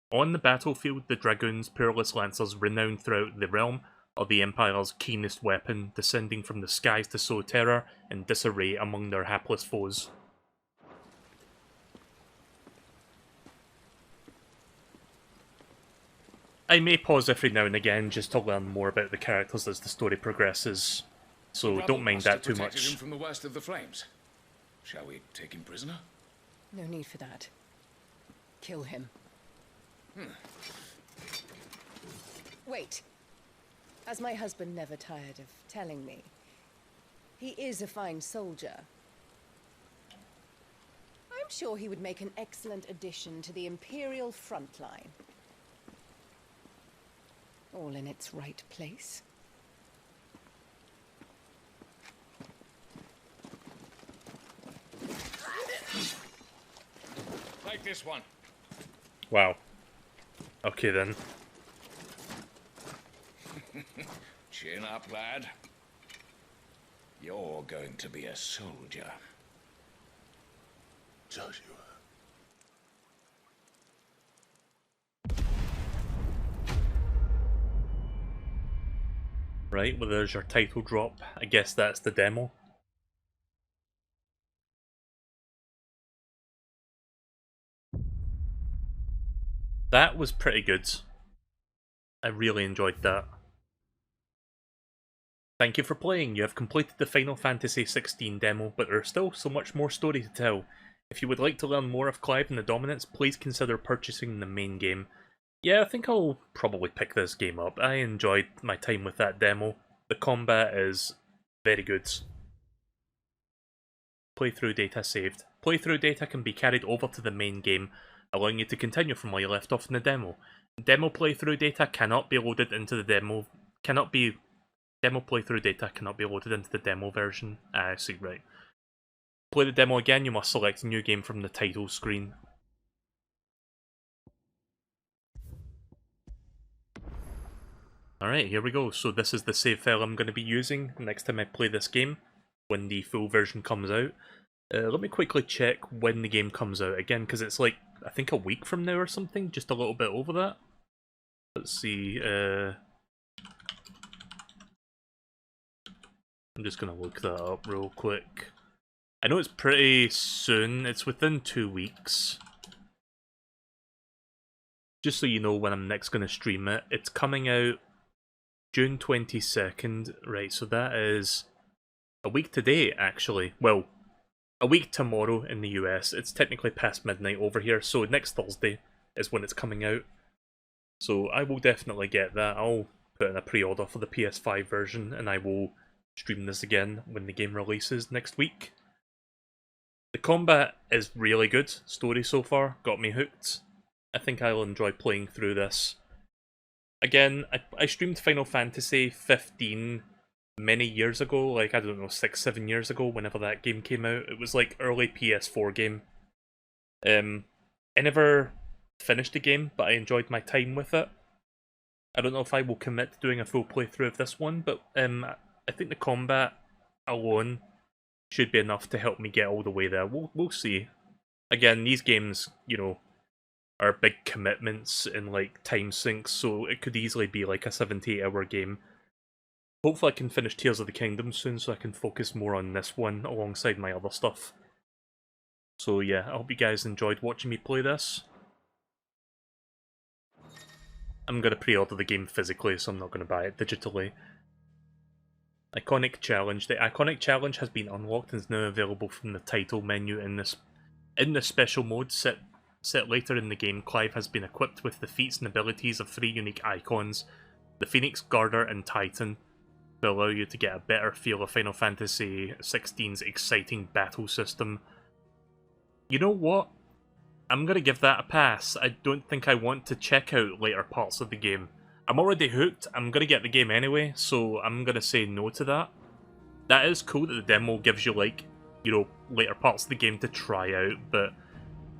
On the battlefield, the Dragoons, Peerless Lancers, renowned throughout the realm, are the Empire's keenest weapon, descending from the skies to sow terror and disarray among their hapless foes. I may pause every now and again just to learn more about the characters as the story progresses, so don't mind that too much. Him from the worst of the flames. Shall we take him prisoner? No need for that. Kill him. Wait. As my husband never tired of telling me, he is a fine soldier. I'm sure he would make an excellent addition to the Imperial front line. All in its right place. Take this one. Wow. Okay then. Chin up, lad. You're going to be a soldier. Joshua. Right, well there's your title drop. I guess that's the demo. That was pretty good. I really enjoyed that. Thank you for playing. You have completed the Final Fantasy XVI demo, but there's still so much more story to tell. If you would like to learn more of Clive and the Dominants, please consider purchasing the main game. Yeah, I think I'll probably pick this game up. I enjoyed my time with that demo. The combat is very good. Playthrough data saved. Playthrough data can be carried over to the main game, allowing you to continue from where you left off in the demo. Demo playthrough data cannot be loaded into the demo. Demo playthrough data cannot be loaded into the demo version. I see, right. Play the demo again, you must select New Game from the title screen. Alright, here we go. So this is the save file I'm going to be using next time I play this game, when the full version comes out. Let me quickly check when the game comes out again, because it's like, I think a week from now or something, just a little bit over that. Let's see, I'm just going to look that up real quick. I know it's pretty soon, it's within 2 weeks. Just so you know when I'm next going to stream it, it's coming out June 22nd, right, so that is a week today, actually. Well, a week tomorrow in the US. It's technically past midnight over here, so next Thursday is when it's coming out. So I will definitely get that. I'll put in a pre-order for the PS5 version, and I will stream this again when the game releases next week. The combat is really good. Story so far got me hooked. I think I'll enjoy playing through this. Again, I streamed Final Fantasy 15 many years ago, like, I don't know, 6-7 years ago, whenever that game came out. It was like early PS4 game. I never finished the game, but I enjoyed my time with it. I don't know if I will commit to doing a full playthrough of this one, but I think the combat alone should be enough to help me get all the way there. We'll see. Again, these games, you know, are big commitments in like time sinks, so it could easily be like a 70-hour game. Hopefully I can finish Tears of the Kingdom soon so I can focus more on this one alongside my other stuff. So yeah, I hope you guys enjoyed watching me play this. I'm going to pre-order the game physically, so I'm not going to buy it digitally. Iconic Challenge. The Iconic Challenge has been unlocked and is now available from the title menu in this special mode set later in the game. Clive has been equipped with the feats and abilities of 3 unique icons, the Phoenix, Garter, and Titan, to allow you to get a better feel of Final Fantasy XVI's exciting battle system. You know what? I'm gonna give that a pass. I don't think I want to check out later parts of the game. I'm already hooked, I'm gonna get the game anyway, so I'm gonna say no to that. That is cool that the demo gives you, like, you know, later parts of the game to try out, but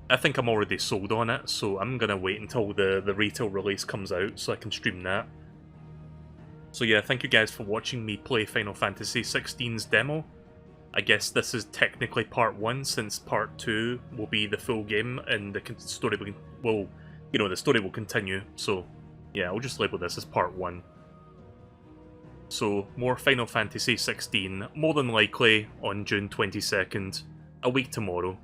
I think I'm already sold on it, so I'm gonna wait until the retail release comes out so I can stream that. So yeah, thank you guys for watching me play Final Fantasy XVI's demo. I guess this is technically part 1, since part 2 will be the full game, and the story will, you know, the story will continue, so yeah, I'll just label this as part 1. So, more Final Fantasy XVI, more than likely on June 22nd, a week tomorrow.